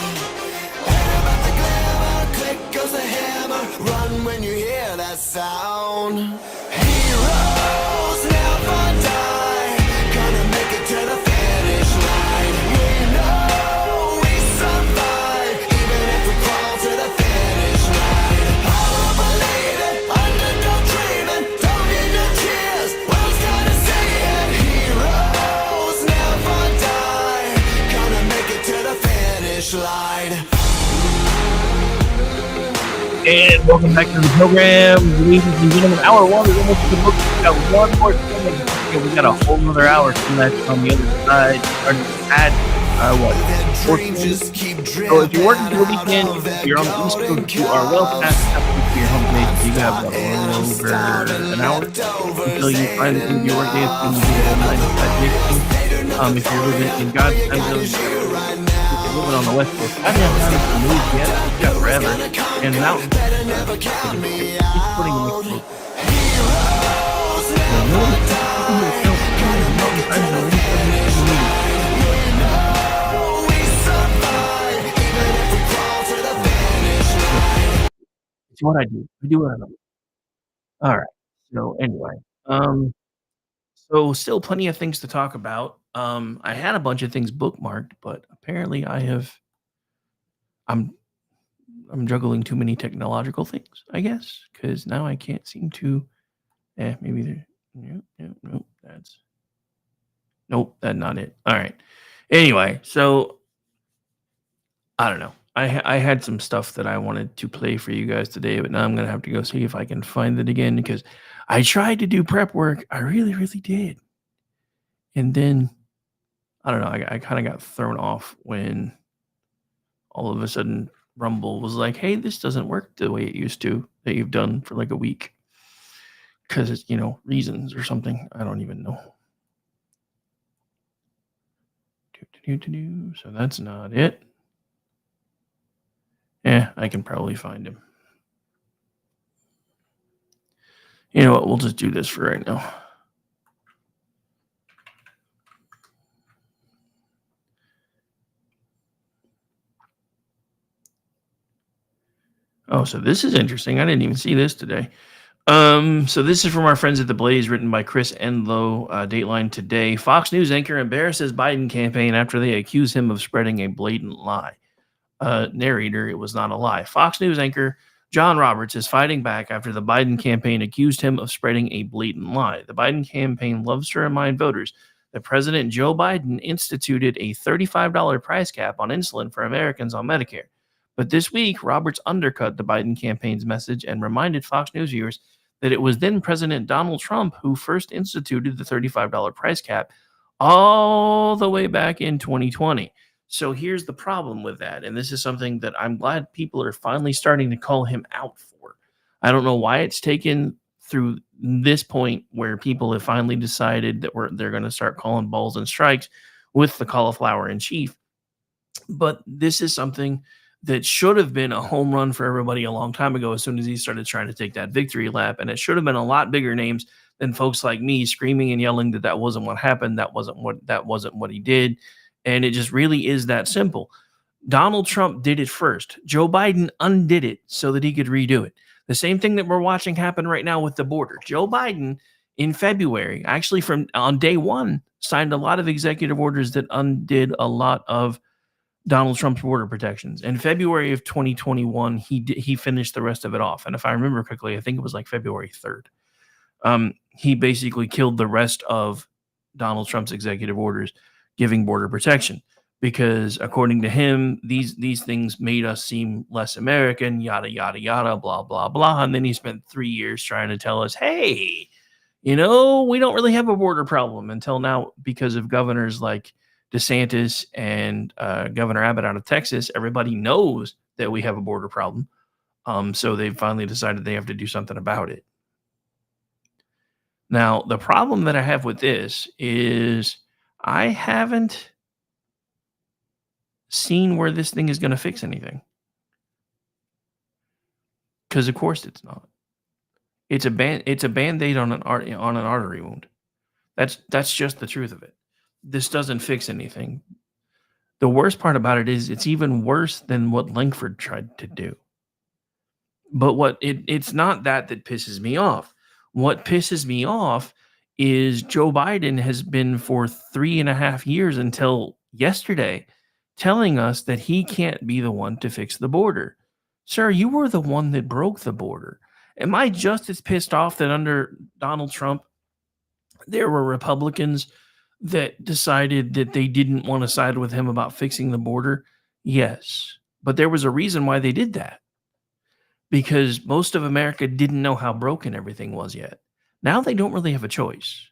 Hear about the glamour, click goes the hammer. Run when you hear that sound. Heroes never die, gonna make it to the finish line. We know we survive, even if we crawl to the finish line. All believing, underdog dreaming, don't need no cheers. Who's gonna say it? Heroes never die, gonna make it to the finish line. And welcome back to the program, ladies and gentlemen. Hour one is almost to the book. We got one more thing. We got a whole other hour from that on the other side. Starting at what? 14. So if you're working for the weekend, if you're on the East Coast, you are well past halfway to your home base. You have a little over an hour until you find the end of your work day. It's going to be at 9:15. If you're living in God's time zone, if you're living on the West Coast, I haven't had time to move yet. It's got forever. And the mountains, keep putting in the quote. It's what I do. I do what I love. All right. So anyway, so still plenty of things to talk about. I had a bunch of things bookmarked, but apparently I'm juggling too many technological things, I guess, because now I can't seem to. Maybe there. Nope. That's not it. All right. Anyway, so I don't know. I had some stuff that I wanted to play for you guys today, but now I'm gonna have to go see if I can find it again because I tried to do prep work. I really, really did, and then I don't know. I kind of got thrown off when all of a sudden Rumble was like, "Hey, this doesn't work the way it used to that you've done for like a week." Because it's, reasons or something. I don't even know. So that's not it. I can probably find him. You know what? We'll just do this for right now. Oh, so this is interesting. I didn't even see this today. So this is from our friends at The Blaze, written by Chris Enlow, Dateline today. Fox News anchor embarrasses Biden campaign after they accuse him of spreading a blatant lie. Narrator, it was not a lie. Fox News anchor John Roberts is fighting back after the Biden campaign accused him of spreading a blatant lie. The Biden campaign loves to remind voters that President Joe Biden instituted a $35 price cap on insulin for Americans on Medicare. But this week, Roberts undercut the Biden campaign's message and reminded Fox News viewers that it was then President Donald Trump who first instituted the $35 price cap all the way back in 2020. So here's the problem with that. And this is something that I'm glad people are finally starting to call him out for. I don't know why it's taken through this point where people have finally decided that they're going to start calling balls and strikes with the cauliflower in chief. But this is something that should have been a home run for everybody a long time ago as soon as he started trying to take that victory lap. And it should have been a lot bigger names than folks like me screaming and yelling that wasn't what happened. That wasn't what he did. And it just really is that simple. Donald Trump did it first. Joe Biden undid it so that he could redo it. The same thing that we're watching happen right now with the border. Joe Biden in February, actually on day one, signed a lot of executive orders that undid a lot of Donald Trump's border protections. In February of 2021, he finished the rest of it off. And if I remember correctly, I think it was like February 3rd. He basically killed the rest of Donald Trump's executive orders giving border protection because, according to him, these things made us seem less American, yada, yada, yada, blah, blah, blah. And then he spent 3 years trying to tell us, hey, we don't really have a border problem until now because of governors like DeSantis and Governor Abbott out of Texas. Everybody knows that we have a border problem. So they finally decided they have to do something about it. Now, the problem that I have with this is I haven't seen where this thing is going to fix anything. Because of course it's not. It's a Band-Aid on an artery wound. That's just the truth of it. This doesn't fix anything. The worst part about it is it's even worse than what Langford tried to do. But it's not that pisses me off. What pisses me off is Joe Biden has been for 3.5 years until yesterday telling us that he can't be the one to fix the border. Sir, you were the one that broke the border. Am I just as pissed off that under Donald Trump there were Republicans that decided that they didn't want to side with him about fixing the border? Yes. But there was a reason why they did that. Because most of America didn't know how broken everything was yet. Now they don't really have a choice.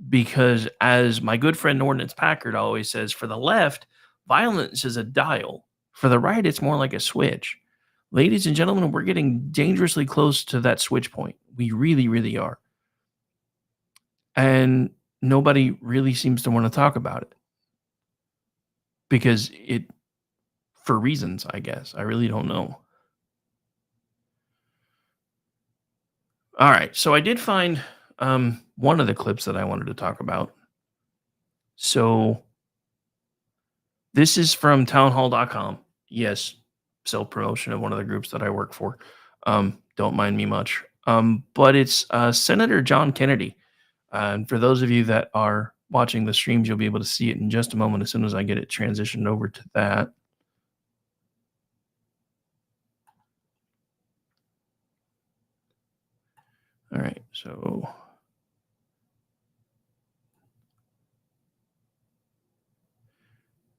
Because as my good friend Ordnance Packard always says, for the left, violence is a dial. For the right, it's more like a switch. Ladies and gentlemen, we're getting dangerously close to that switch point. We really, really are. And nobody really seems to want to talk about it. Because for reasons, I guess. I really don't know. All right, so I did find one of the clips that I wanted to talk about. So this is from townhall.com. Yes, self-promotion of one of the groups that I work for. Don't mind me much. But it's Senator John Kennedy. And for those of you that are watching the streams, you'll be able to see it in just a moment as soon as I get it transitioned over to that. All right, so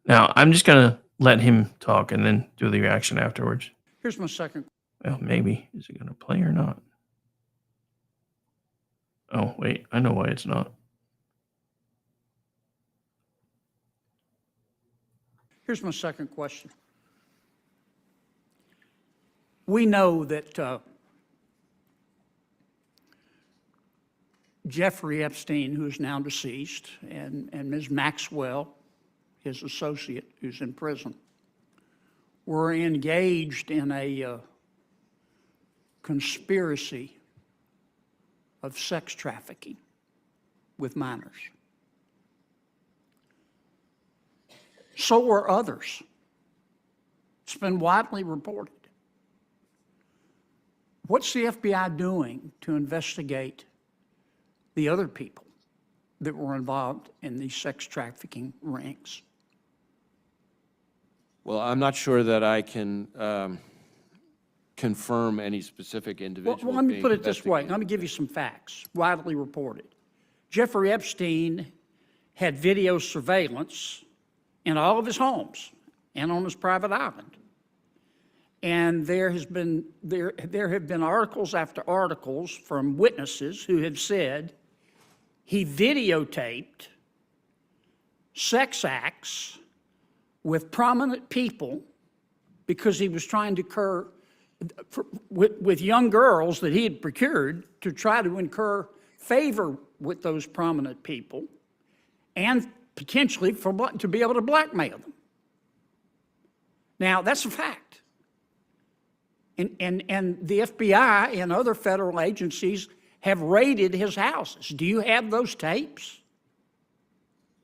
now I'm just going to let him talk and then do the reaction afterwards. Here's my second. Well, maybe. Is it going to play or not? Oh, wait, I know why it's not. Here's my second question. We know that Jeffrey Epstein, who is now deceased, and Ms. Maxwell, his associate, who's in prison, were engaged in a conspiracy of sex trafficking with minors. So were others. It's been widely reported. What's the FBI doing to investigate the other people that were involved in these sex trafficking rings? Well, I'm not sure that I can confirm any specific individual. Well, let me being put it this way. investigated. Let me give you some facts, widely reported. Jeffrey Epstein had video surveillance in all of his homes and on his private island. And there have been articles after articles from witnesses who have said he videotaped sex acts with prominent people because he was trying to with young girls that he had procured to try to incur favor with those prominent people and potentially to be able to blackmail them. Now, that's a fact. And the FBI and other federal agencies have raided his houses. Do you have those tapes?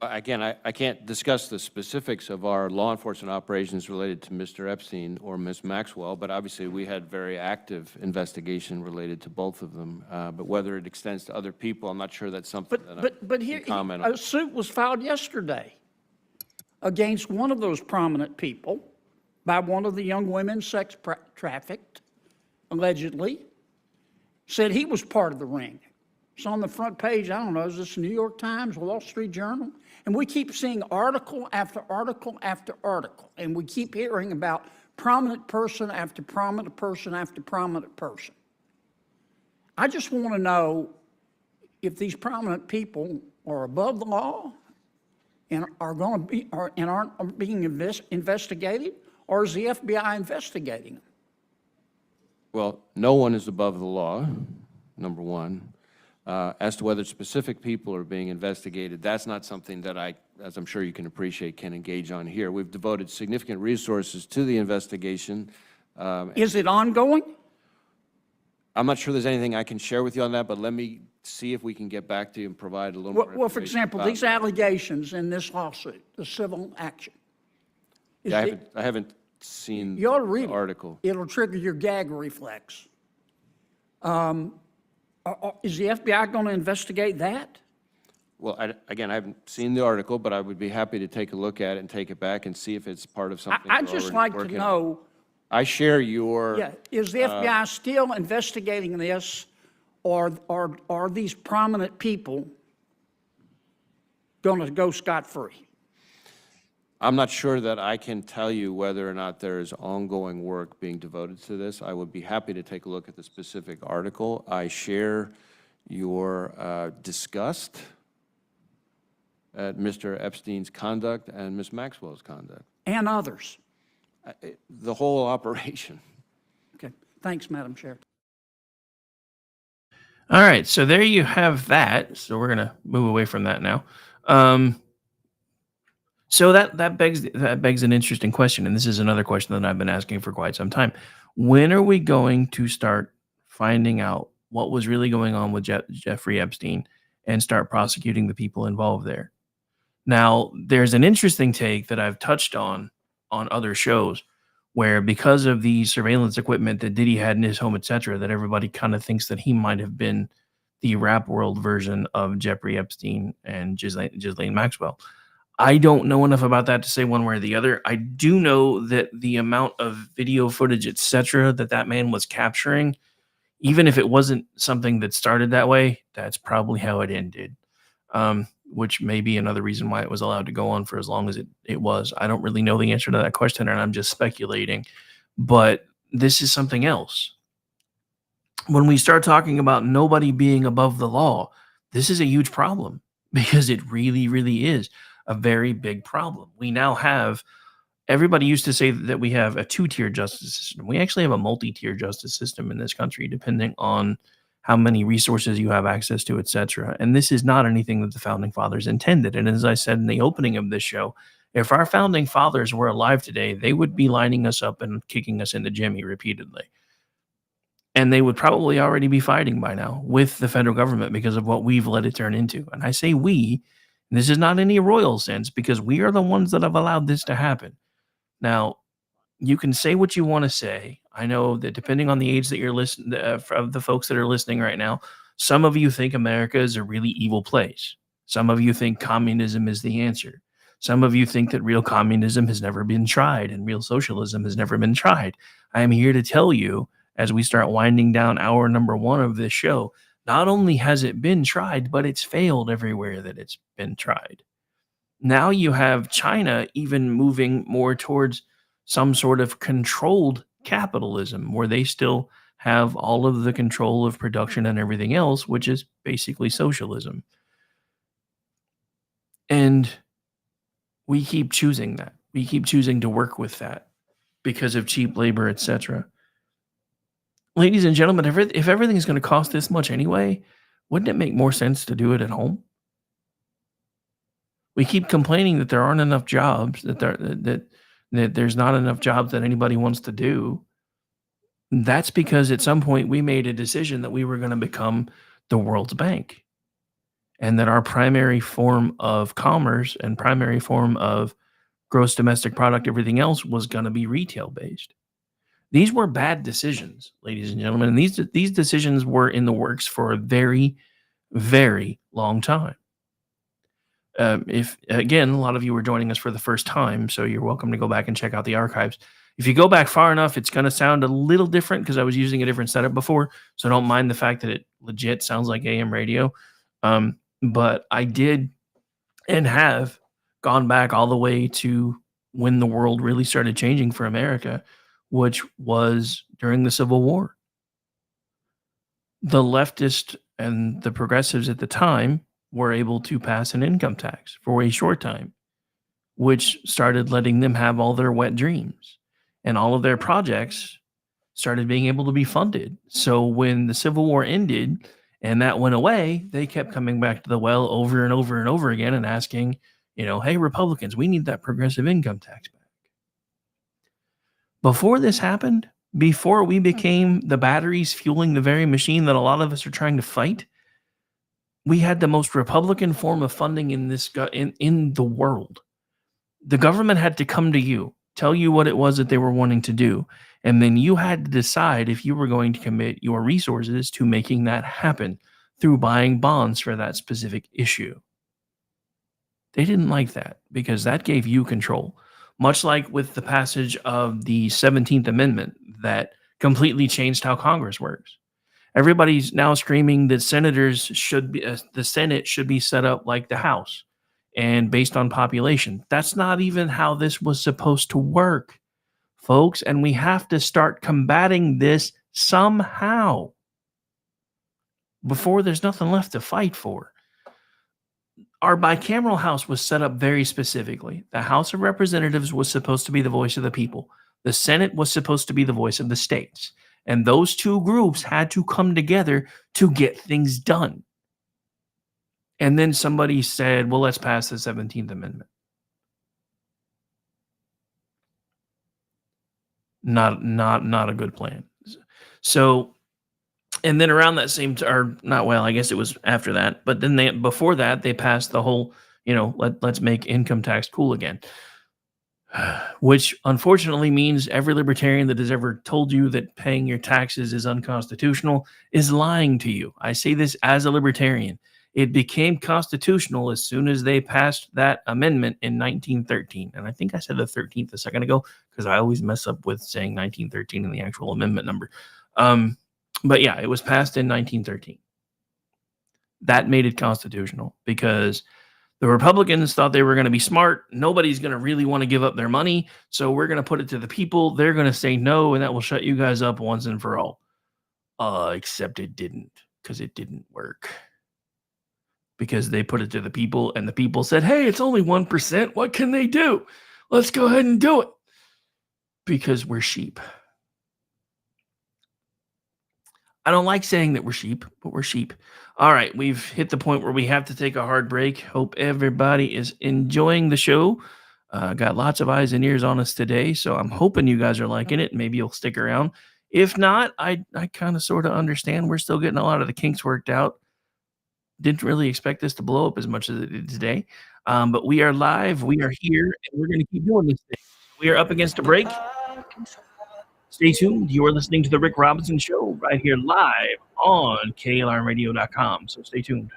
Again, I can't discuss the specifics of our law enforcement operations related to Mr. Epstein or Ms. Maxwell, but obviously we had very active investigation related to both of them. But whether it extends to other people, I'm not sure that's something that I can comment on. A suit was filed yesterday against one of those prominent people by one of the young women sex trafficked, allegedly, said he was part of the ring. It's on the front page, I don't know, is this New York Times, Wall Street Journal? And we keep seeing article after article after article, and we keep hearing about prominent person after prominent person after prominent person. I just want to know if these prominent people are above the law and are going to be and aren't being investigated, or is the FBI investigating them? Well, no one is above the law, number one. As to whether specific people are being investigated, that's not something that I, as I'm sure you can appreciate, can engage on here. We've devoted significant resources to the investigation. Is it ongoing? I'm not sure there's anything I can share with you on that, but let me see if we can get back to you and provide a little more information. Well, for example, these allegations in this lawsuit, the civil action. Yeah, I haven't seen you ought to read the article. It'll trigger your gag reflex. Is the FBI going to investigate that? Well, again, I haven't seen the article, but I would be happy to take a look at it and take it back and see if it's part of something. I'd just like to know. I share your. Yeah, is the FBI still investigating this, or are these prominent people going to go scot-free? I'm not sure that I can tell you whether or not there is ongoing work being devoted to this. I would be happy to take a look at the specific article. I share your disgust at Mr. Epstein's conduct and Ms. Maxwell's conduct. And others. The whole operation. Okay. Thanks, Madam Chair. All right, so there you have that. So we're going to move away from that now. So that begs an interesting question, and this is another question that I've been asking for quite some time. When are we going to start finding out what was really going on with Jeffrey Epstein and start prosecuting the people involved there? Now, there's an interesting take that I've touched on other shows, where because of the surveillance equipment that Diddy had in his home, etc., that everybody kind of thinks that he might have been the rap world version of Jeffrey Epstein and Ghislaine Maxwell. I don't know enough about that to say one way or the other. I do know that the amount of video footage, etc., that man was capturing, even if it wasn't something that started that way, that's probably how it ended, which may be another reason why it was allowed to go on for as long as it was. I don't really know the answer to that question, and I'm just speculating. But this is something else. When we start talking about nobody being above the law, this is a huge problem, because it really, really is a very big problem. We now have, everybody used to say that we have a two-tier justice system. We actually have a multi-tier justice system in this country, depending on how many resources you have access to, etc. And this is not anything that the founding fathers intended. And as I said in the opening of this show, if our founding fathers were alive today, they would be lining us up and kicking us into Jimmy repeatedly. And they would probably already be fighting by now with the federal government because of what we've let it turn into. And I say we, this is not any royal sense, because we are the ones that have allowed this to happen. Now, you can say what you want to say. I know that depending on the age that you're listening, of the folks that are listening right now, some of you think America is a really evil place. Some of you think communism is the answer. Some of you think that real communism has never been tried and real socialism has never been tried. I am here to tell you, as we start winding down hour number 1 of this show, not only has it been tried, but it's failed everywhere that it's been tried. Now you have China even moving more towards some sort of controlled capitalism where they still have all of the control of production and everything else, which is basically socialism. And we keep choosing that. We keep choosing to work with that because of cheap labor, etc. Ladies and gentlemen, if everything is going to cost this much anyway, wouldn't it make more sense to do it at home? We keep complaining that there aren't enough jobs, that there's not enough jobs that anybody wants to do. That's because at some point we made a decision that we were going to become the world's bank, and that our primary form of commerce and primary form of gross domestic product, everything else, was going to be retail based. These were bad decisions, ladies and gentlemen, and these decisions were in the works for a very, very long time. If again, a lot of you are joining us for the first time, so you're welcome to go back and check out the archives. If you go back far enough, it's going to sound a little different because I was using a different setup before, so don't mind the fact that it legit sounds like AM radio. But I did and have gone back all the way to when the world really started changing for America, which was during the Civil War. The leftists and the progressives at the time were able to pass an income tax for a short time, which started letting them have all their wet dreams, and all of their projects started being able to be funded. So when the Civil War ended and that went away, they kept coming back to the well over and over and over again and asking, hey, Republicans, we need that progressive income tax back. Before this happened, before we became the batteries fueling the very machine that a lot of us are trying to fight, we had the most Republican form of funding in the world. The government had to come to you, tell you what it was that they were wanting to do, and then you had to decide if you were going to commit your resources to making that happen through buying bonds for that specific issue. They didn't like that because that gave you control, much like with the passage of the 17th Amendment that completely changed how Congress works. Everybody's now screaming that the Senate should be set up like the House and based on population. That's not even how this was supposed to work, folks. And we have to start combating this somehow before there's nothing left to fight for. Our bicameral House was set up very specifically. The House of Representatives was supposed to be the voice of the people. The Senate was supposed to be the voice of the states. And those two groups had to come together to get things done. And then somebody said, well, let's pass the 17th Amendment. Not a good plan. So, and then around that same, I guess it was after that, but then before that, they passed the whole, let's make income tax cool again. Which unfortunately means every libertarian that has ever told you that paying your taxes is unconstitutional is lying to you. I say this as a libertarian. It became constitutional as soon as they passed that amendment in 1913. And I think I said the 13th a second ago because I always mess up with saying 1913 in the actual amendment number. But yeah, it was passed in 1913. That made it constitutional because the Republicans thought they were going to be smart. Nobody's going to really want to give up their money. So we're going to put it to the people. They're going to say no, and that will shut you guys up once and for all. Except it didn't, because it didn't work. Because they put it to the people, and the people said, hey, it's only 1%. What can they do? Let's go ahead and do it. Because we're sheep. I don't like saying that we're sheep, but we're sheep. All right, we've hit the point where we have to take a hard break. Hope everybody is enjoying the show. Got lots of eyes and ears on us today, so I'm hoping you guys are liking it. Maybe you'll stick around. If not, I kind of sort of understand. We're still getting a lot of the kinks worked out. Didn't really expect this to blow up as much as it did today. But we are live. We are here, and we're going to keep doing this thing. We are up against a break. Stay tuned. You are listening to The Rick Robinson Show right here live on KLRNRadio.com. So stay tuned.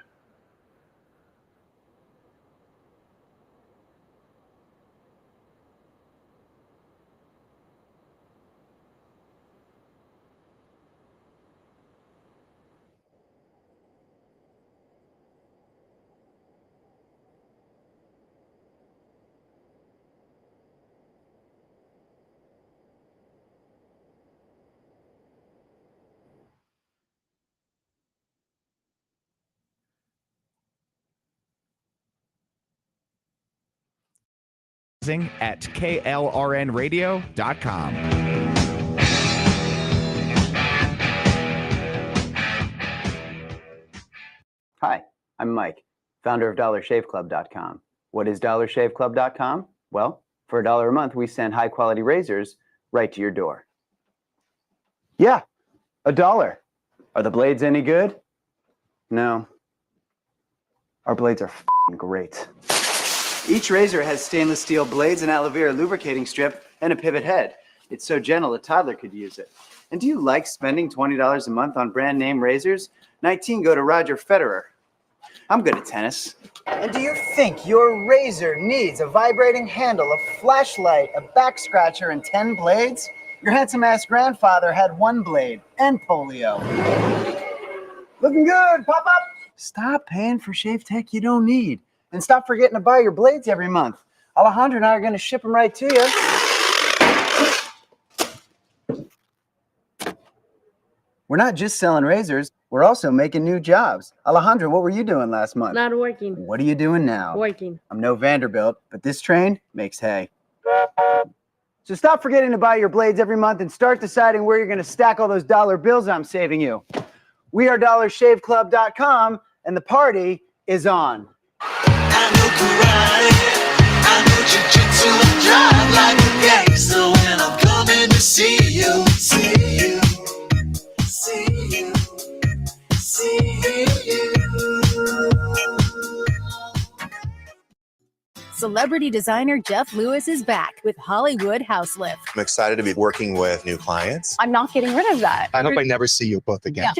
At KLRNRadio.com. Hi, I'm Mike, founder of DollarShaveClub.com. What is DollarShaveClub.com? Well, for $1 a month, we send high-quality razors right to your door. Yeah, $1. Are the blades any good? No. Our blades are f***ing great. Each razor has stainless steel blades, an aloe vera lubricating strip, and a pivot head. It's so gentle a toddler could use it. And do you like spending $20 a month on brand name razors? 19 go to Roger Federer. I'm good at tennis. And do you think your razor needs a vibrating handle, a flashlight, a back scratcher, and 10 blades? Your handsome-ass grandfather had 1 blade and polio. Looking good, pop-up! Stop paying for shave tech you don't need. And stop forgetting to buy your blades every month. Alejandro and I are going to ship them right to you. We're not just selling razors, we're also making new jobs. Alejandro, what were you doing last month? Not working. What are you doing now? Working. I'm no Vanderbilt, but this train makes hay. So stop forgetting to buy your blades every month and start deciding where you're going to stack all those dollar bills I'm saving you. We are DollarShaveClub.com, and the party is on. I know karate, I know jiu-jitsu, I drive like a gangster when I'm coming to see you, see you, see you, see you. Celebrity designer Jeff Lewis is back with Hollywood House Lift. I'm excited to be working with new clients. I'm not getting rid of that. I hope I never see you both again.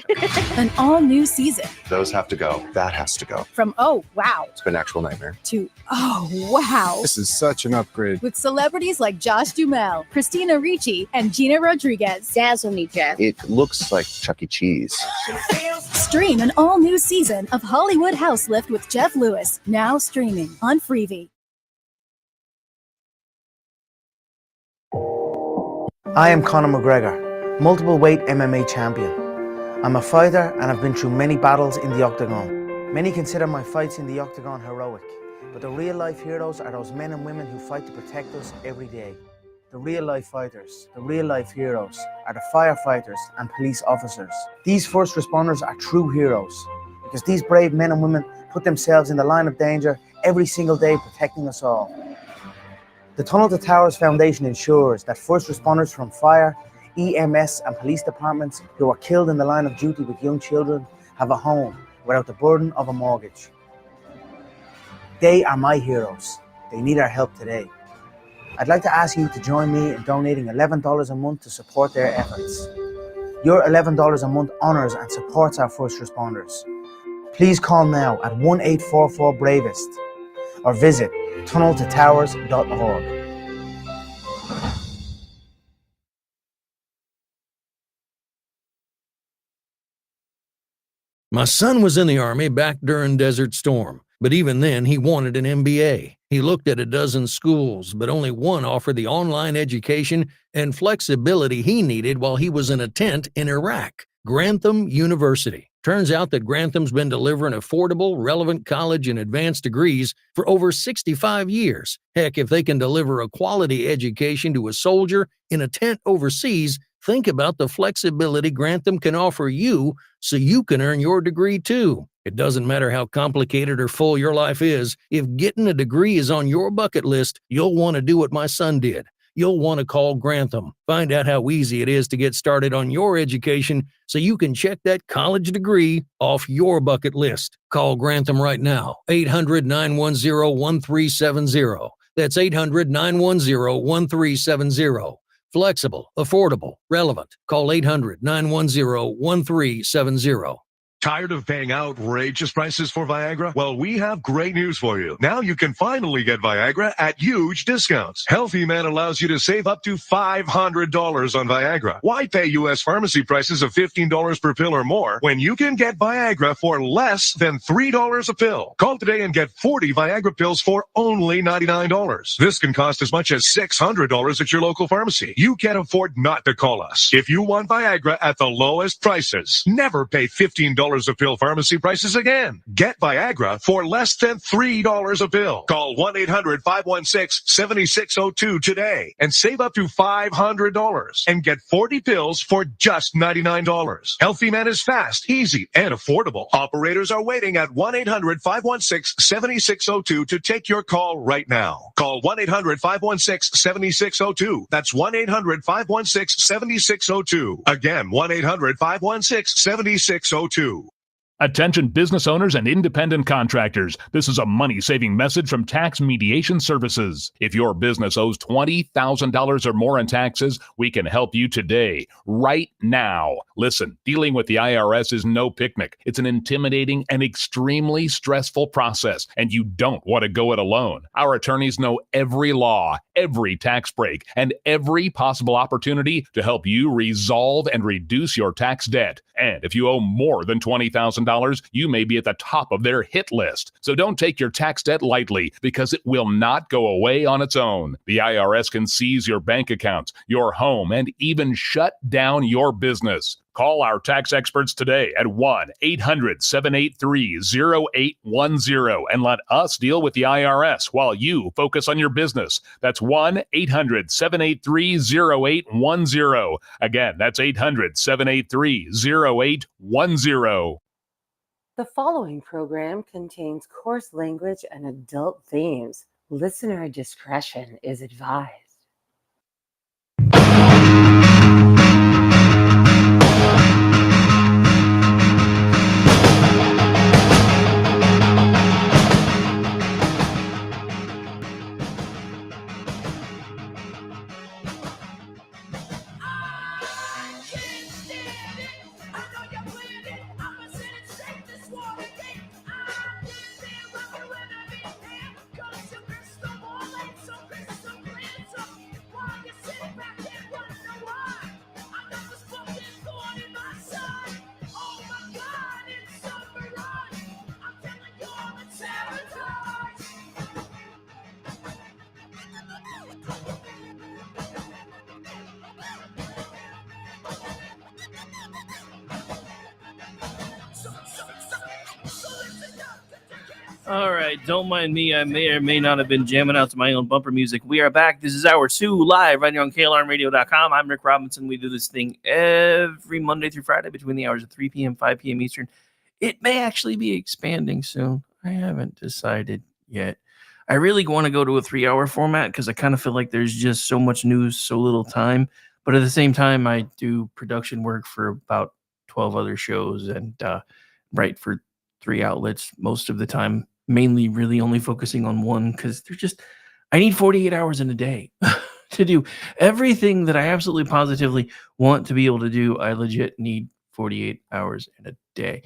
An all-new season. Those have to go. That has to go. From oh, wow, It's been an actual nightmare. to oh, wow. This is such an upgrade. With celebrities like Josh Duhamel, Christina Ricci, and Gina Rodriguez. Dazzle me, Jeff. It looks like Chuck E. Cheese. Stream an all-new season of Hollywood House Lift with Jeff Lewis, now streaming on Freevee. I am Conor McGregor, multiple weight MMA champion. I'm a fighter and I've been through many battles in the octagon. Many consider my fights in the octagon heroic, but the real life heroes are those men and women who fight to protect us every day. The real life fighters, the real life heroes are the firefighters and police officers. These first responders are true heroes because these brave men and women put themselves in the line of danger every single day protecting us all. The Tunnel to Towers Foundation ensures that first responders from fire, EMS and police departments who are killed in the line of duty with young children have a home without the burden of a mortgage. They are my heroes. They need our help today. I'd like to ask you to join me in donating $11 a month to support their efforts. Your $11 a month honors and supports our first responders. Please call now at 1-844-BRAVEST or visit tunneltotowers.org. My son was in the Army back during Desert Storm, but even then he wanted an MBA. He looked at a dozen schools, but only one offered the online education and flexibility he needed while he was in a tent in Iraq, Grantham University. Turns out that Grantham's been delivering affordable, relevant college and advanced degrees for over 65 years. Heck, if they can deliver a quality education to a soldier in a tent overseas, think about the flexibility Grantham can offer you so you can earn your degree too. It doesn't matter how complicated or full your life is, if getting a degree is on your bucket list, you'll want to do what my son did. You'll want to call Grantham. Find out how easy it is to get started on your education so you can check that college degree off your bucket list. Call Grantham right now, 800-910-1370. That's 800-910-1370. Flexible, affordable, relevant. Call 800-910-1370. Tired of paying outrageous prices for Viagra? Well, we have great news for you. Now you can finally get Viagra at huge discounts. Healthy Man allows you to save up to $500 on Viagra. Why pay U.S. pharmacy prices of $15 per pill or more when you can get Viagra for less than $3 a pill? Call today and get 40 Viagra pills for only $99. This can cost as much as $600 at your local pharmacy. You can't afford not to call us. If you want Viagra at the lowest prices, never pay $15 a pill pharmacy prices again. Get Viagra for less than $3 a pill. Call 1-800-516-7602 today and save up to $500 and get 40 pills for just $99. Healthy Man is fast, easy, and affordable. Operators are waiting at 1-800-516-7602 to take your call right now. Call 1-800-516-7602. That's 1-800-516-7602. Again, 1-800-516-7602. Attention business owners and independent contractors. This is a money-saving message from Tax Mediation Services. If your business owes $20,000 or more in taxes, we can help you today, right now. Listen, dealing with the IRS is no picnic. It's an intimidating and extremely stressful process, and you don't want to go it alone. Our attorneys know every law, every tax break, and every possible opportunity to help you resolve and reduce your tax debt. And if you owe more than $20,000, you may be at the top of their hit list. So don't take your tax debt lightly, because it will not go away on its own. The IRS can seize your bank accounts, your home, and even shut down your business. Call our tax experts today at 1-800-783-0810 and let us deal with the IRS while you focus on your business. That's 1-800-783-0810. Again, that's 800-783-0810. The following program contains coarse language and adult themes. Listener discretion is advised. All right, don't mind me. I may or may not have been jamming out to my own bumper music. We are back. This is Hour 2 live right here on KLRNRadio.com. I'm Rick Robinson. We do this thing every Monday through Friday between the hours of 3 p.m. 5 p.m. Eastern. It may actually be expanding soon. I haven't decided yet. I really want to go to a 3-hour format because I kind of feel like there's just so much news, so little time. But at the same time, I do production work for about 12 other shows and write for 3 outlets most of the time. Mainly really only focusing on one because I need 48 hours in a day to do everything that I absolutely positively want to be able to do. I legit need 48 hours in a day.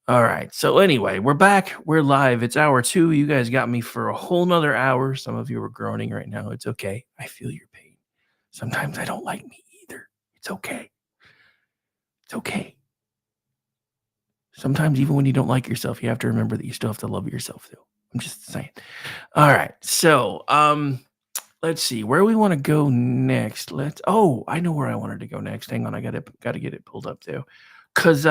All right. So anyway, we're back. We're live. It's Hour 2. You guys got me for a whole nother hour. Some of you are groaning right now. It's okay. I feel your pain. Sometimes I don't like me either. It's okay. It's okay. Sometimes even when you don't like yourself, you have to remember that you still have to love yourself too. I'm just saying. All right. So, let's see where we want to go next. I know where I wanted to go next. Hang on. I got to get it pulled up too. Cause,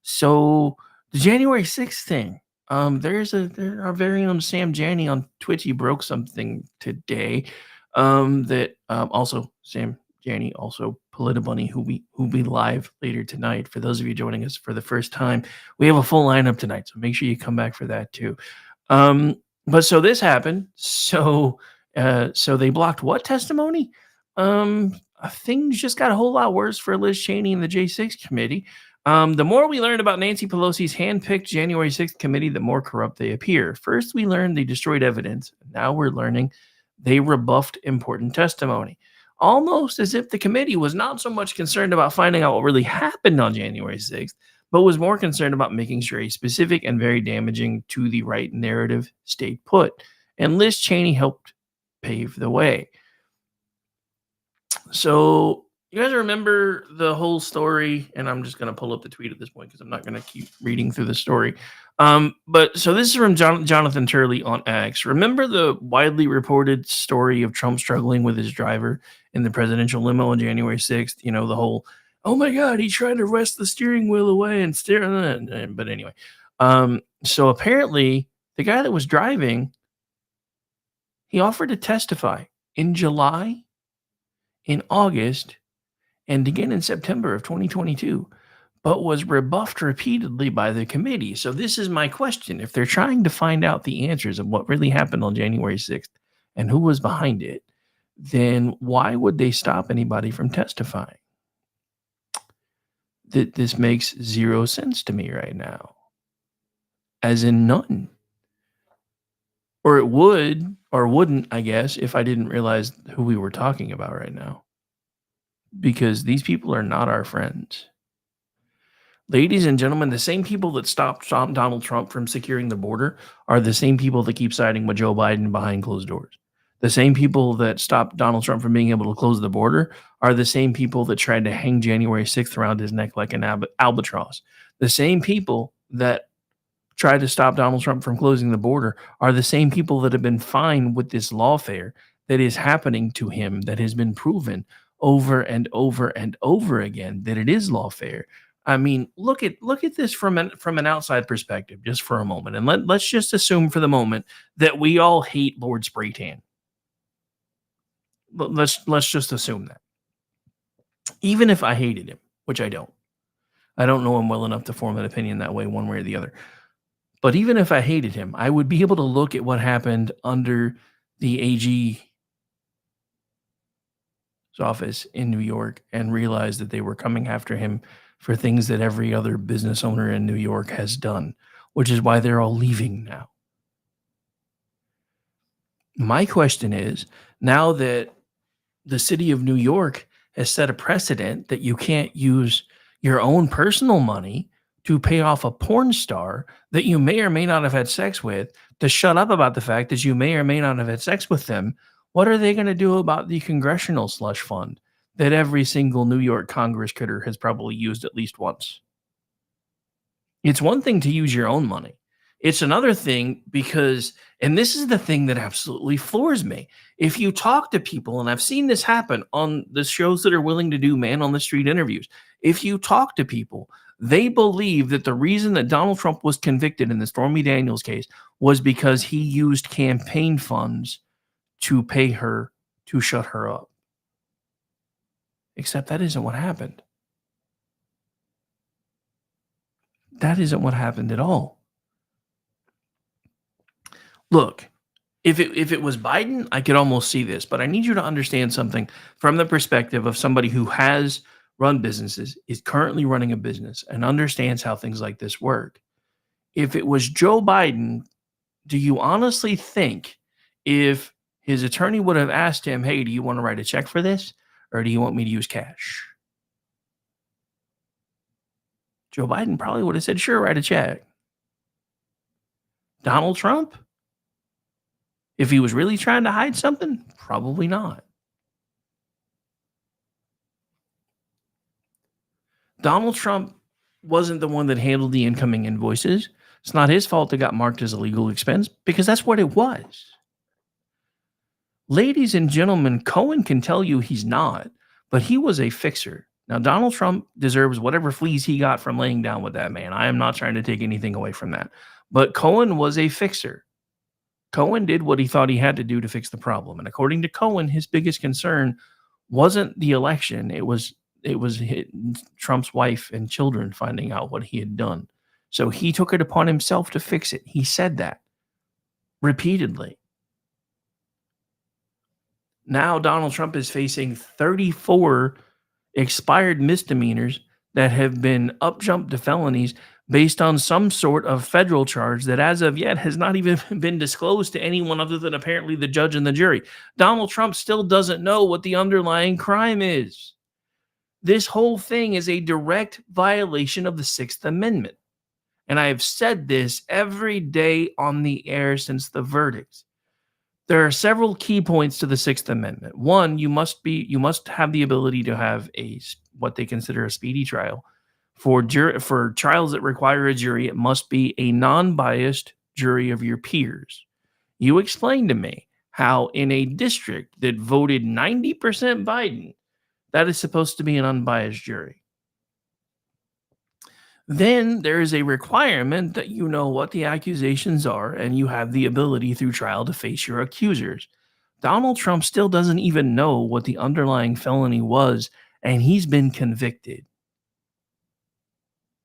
so the January 6th thing, there's our very own Sam Janney on Twitch. He broke something today. That, also Sam Janney, also Politibunny, who be live later tonight. For those of you joining us for the first time, we have a full lineup tonight, so make sure you come back for that too. But so this happened. So they blocked what testimony? Things just got a whole lot worse for Liz Cheney and the J6 committee. The more we learned about Nancy Pelosi's handpicked January 6th committee, the more corrupt they appear. First, we learned they destroyed evidence. Now we're learning they rebuffed important testimony. almost as if the committee was not so much concerned about finding out what really happened on January 6th, but was more concerned about making sure a specific and very damaging to the right narrative stayed put. And Liz Cheney helped pave the way. So you guys remember the whole story, and I'm just going to pull up the tweet at this point because I'm not going to keep reading through the story. But so this is from Jonathan Turley on X. Remember the widely reported story of Trump struggling with his driver in the presidential limo on January 6th? You know, the whole, oh my God, he tried to wrest the steering wheel away and steer. But anyway, so apparently the guy that was driving, he offered to testify in July, in August, and again in September of 2022, but was rebuffed repeatedly by the committee. So this is my question. If they're trying to find out the answers of what really happened on January 6th and who was behind it, then why would they stop anybody from testifying? This makes zero sense to me right now. As in none. Or it would, or wouldn't, I guess, if I didn't realize who we were talking about right now. Because these people are not our friends. Ladies and gentlemen, the same people that stopped Donald Trump from securing the border are the same people that keep siding with Joe Biden behind closed doors. The same people that stopped Donald Trump from being able to close the border are the same people that tried to hang January 6th around his neck like an albatross. The same people that tried to stop Donald Trump from closing the border are the same people that have been fine with this lawfare that is happening to him, that has been proven over and over and over again that it is lawfare. I mean, look at this from an outside perspective, just for a moment, and let's just assume for the moment that we all hate Lord Spraytan. Let's just assume that, even if I hated him, which I don't know him well enough to form an opinion that way, one way or the other. But even if I hated him, I would be able to look at what happened under the AG's office in New York and realize that they were coming after him for things that every other business owner in New York has done, which is why they're all leaving now. My question is, now that the city of New York has set a precedent that you can't use your own personal money to pay off a porn star that you may or may not have had sex with, to shut up about the fact that you may or may not have had sex with them, what are they going to do about the congressional slush fund that every single New York Congress critter has probably used at least once? It's one thing to use your own money. It's another thing because, and this is the thing that absolutely floors me, if you talk to people, and I've seen this happen on the shows that are willing to do man on the street interviews, if you talk to people, they believe that the reason that Donald Trump was convicted in the Stormy Daniels case was because he used campaign funds to pay her to shut her up. Except that isn't what happened. That isn't what happened at all. Look, if it was Biden, I could almost see this, but I need you to understand something from the perspective of somebody who has run businesses, is currently running a business, and understands how things like this work. If it was Joe Biden, do you honestly think if his attorney would have asked him, hey, do you want to write a check for this, or do you want me to use cash? Joe Biden probably would have said, sure, write a check. Donald Trump? If he was really trying to hide something, probably not. Donald Trump wasn't the one that handled the incoming invoices. It's not his fault it got marked as a legal expense because that's what it was. Ladies and gentlemen, Cohen can tell you he's not, but he was a fixer. Now, Donald Trump deserves whatever fleas he got from laying down with that man. I am not trying to take anything away from that. But Cohen was a fixer. Cohen did what he thought he had to do to fix the problem. And according to Cohen, his biggest concern wasn't the election. It was Trump's wife and children finding out what he had done. So he took it upon himself to fix it. He said that repeatedly. Now Donald Trump is facing 34 expired misdemeanors that have been up-jumped to felonies based on some sort of federal charge that as of yet has not even been disclosed to anyone other than apparently the judge and the jury. Donald Trump still doesn't know what the underlying crime is. This whole thing is a direct violation of the Sixth Amendment. And I have said this every day on the air since the verdict. There are several key points to the Sixth Amendment. One, you must have the ability to have what they consider a speedy trial. For trials that require a jury, it must be a non-biased jury of your peers. You explained to me how in a district that voted 90% Biden, that is supposed to be an unbiased jury. Then there is a requirement that you know what the accusations are and you have the ability through trial to face your accusers. Donald Trump still doesn't even know what the underlying felony was, and he's been convicted.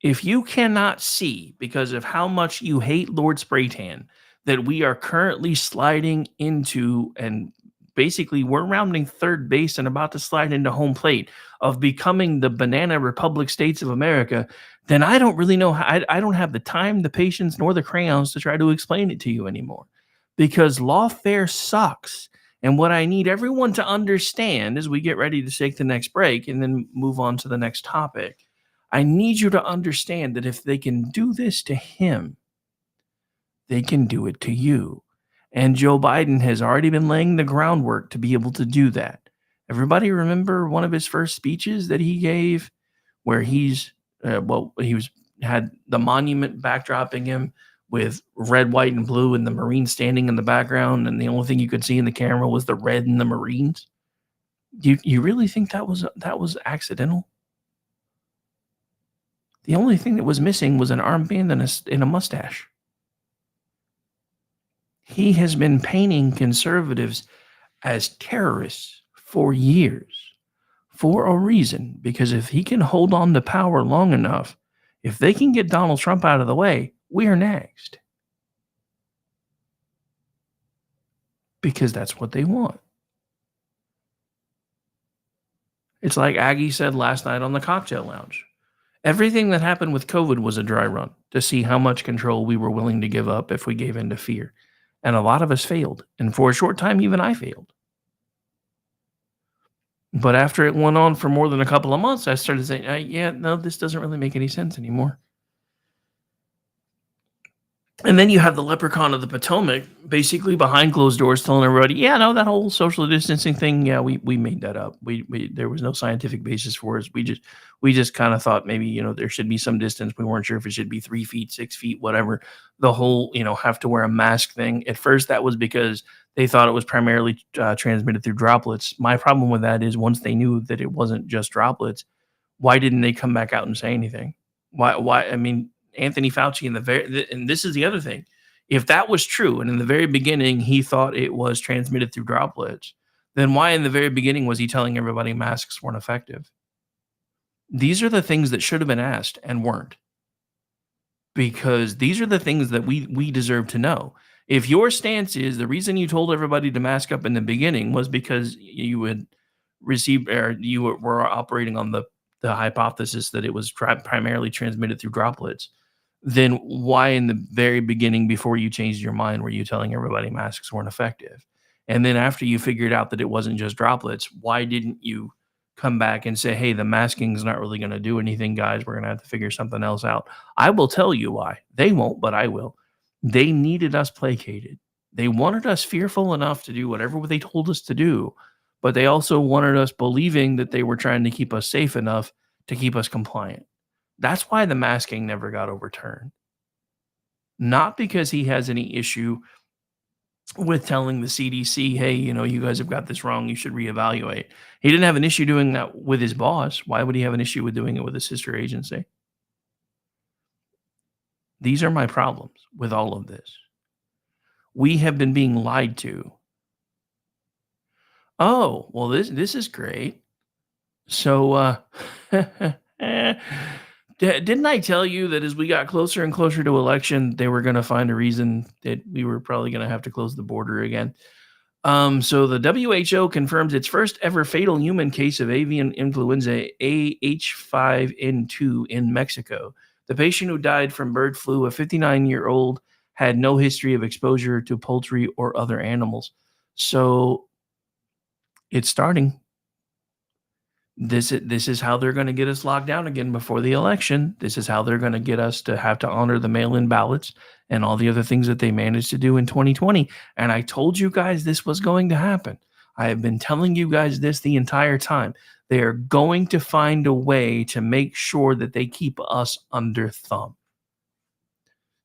If you cannot see, because of how much you hate Lord Spraytan, that we are currently sliding into, and basically we're rounding third base and about to slide into home plate of becoming the banana republic states of America, then I don't really know how. I don't have the time, the patience, nor the crayons to try to explain it to you anymore, because lawfare sucks. And what I need everyone to understand as we get ready to take the next break and then move on to the next topic, I need you to understand that if they can do this to him, they can do it to you. And Joe Biden has already been laying the groundwork to be able to do that. Everybody remember one of his first speeches that he gave where had the monument backdropping him with red, white, and blue and the Marines standing in the background, and the only thing you could see in the camera was the red and the Marines? You really think that was accidental? The only thing that was missing was an armband and a mustache. He has been painting conservatives as terrorists for years for a reason, because if he can hold on to power long enough, if they can get Donald Trump out of the way, we are next. Because that's what they want. It's like Aggie said last night on the cocktail lounge. Everything that happened with COVID was a dry run to see how much control we were willing to give up if we gave in to fear. And a lot of us failed. And for a short time, even I failed. But after it went on for more than a couple of months, I started saying, this doesn't really make any sense anymore. And then you have the leprechaun of the Potomac basically behind closed doors telling everybody, that whole social distancing thing, we made that up. There was no scientific basis for it. We just kind of thought maybe, there should be some distance. We weren't sure if it should be 3 feet, 6 feet, whatever. The whole, have to wear a mask thing. At first, that was because they thought it was primarily transmitted through droplets. My problem with that is once they knew that it wasn't just droplets, why didn't they come back out and say anything? Why? I mean, Anthony Fauci and this is the other thing. If that was true, and in the very beginning he thought it was transmitted through droplets, then why in the very beginning was he telling everybody masks weren't effective? These are the things that should have been asked and weren't. Because these are the things that we deserve to know. If your stance is the reason you told everybody to mask up in the beginning was because you had received or you were operating on the hypothesis that it was primarily transmitted through droplets, then why in the very beginning, before you changed your mind, were you telling everybody masks weren't effective? And then after you figured out that it wasn't just droplets, why didn't you come back and say, hey, the masking is not really going to do anything, guys. We're going to have to figure something else out. I will tell you why. They won't, but I will. They needed us placated. They wanted us fearful enough to do whatever they told us to do, but they also wanted us believing that they were trying to keep us safe enough to keep us compliant. That's why the masking never got overturned. Not because he has any issue with telling the CDC, hey, you guys have got this wrong, you should reevaluate. He didn't have an issue doing that with his boss. Why would he have an issue with doing it with a sister agency? These are my problems with all of this. We have been being lied to. Oh, well, this is great. So, didn't I tell you that as we got closer and closer to election, they were going to find a reason that we were probably going to have to close the border again? So the WHO confirms its first ever fatal human case of avian influenza AH5N2 in Mexico. The patient who died from bird flu, a 59-year-old, had no history of exposure to poultry or other animals. So it's starting. This is how they're going to get us locked down again before the election. This is how they're going to get us to have to honor the mail-in ballots and all the other things that they managed to do in 2020. And I told you guys this was going to happen. I have been telling you guys this the entire time. They are going to find a way to make sure that they keep us under thumb.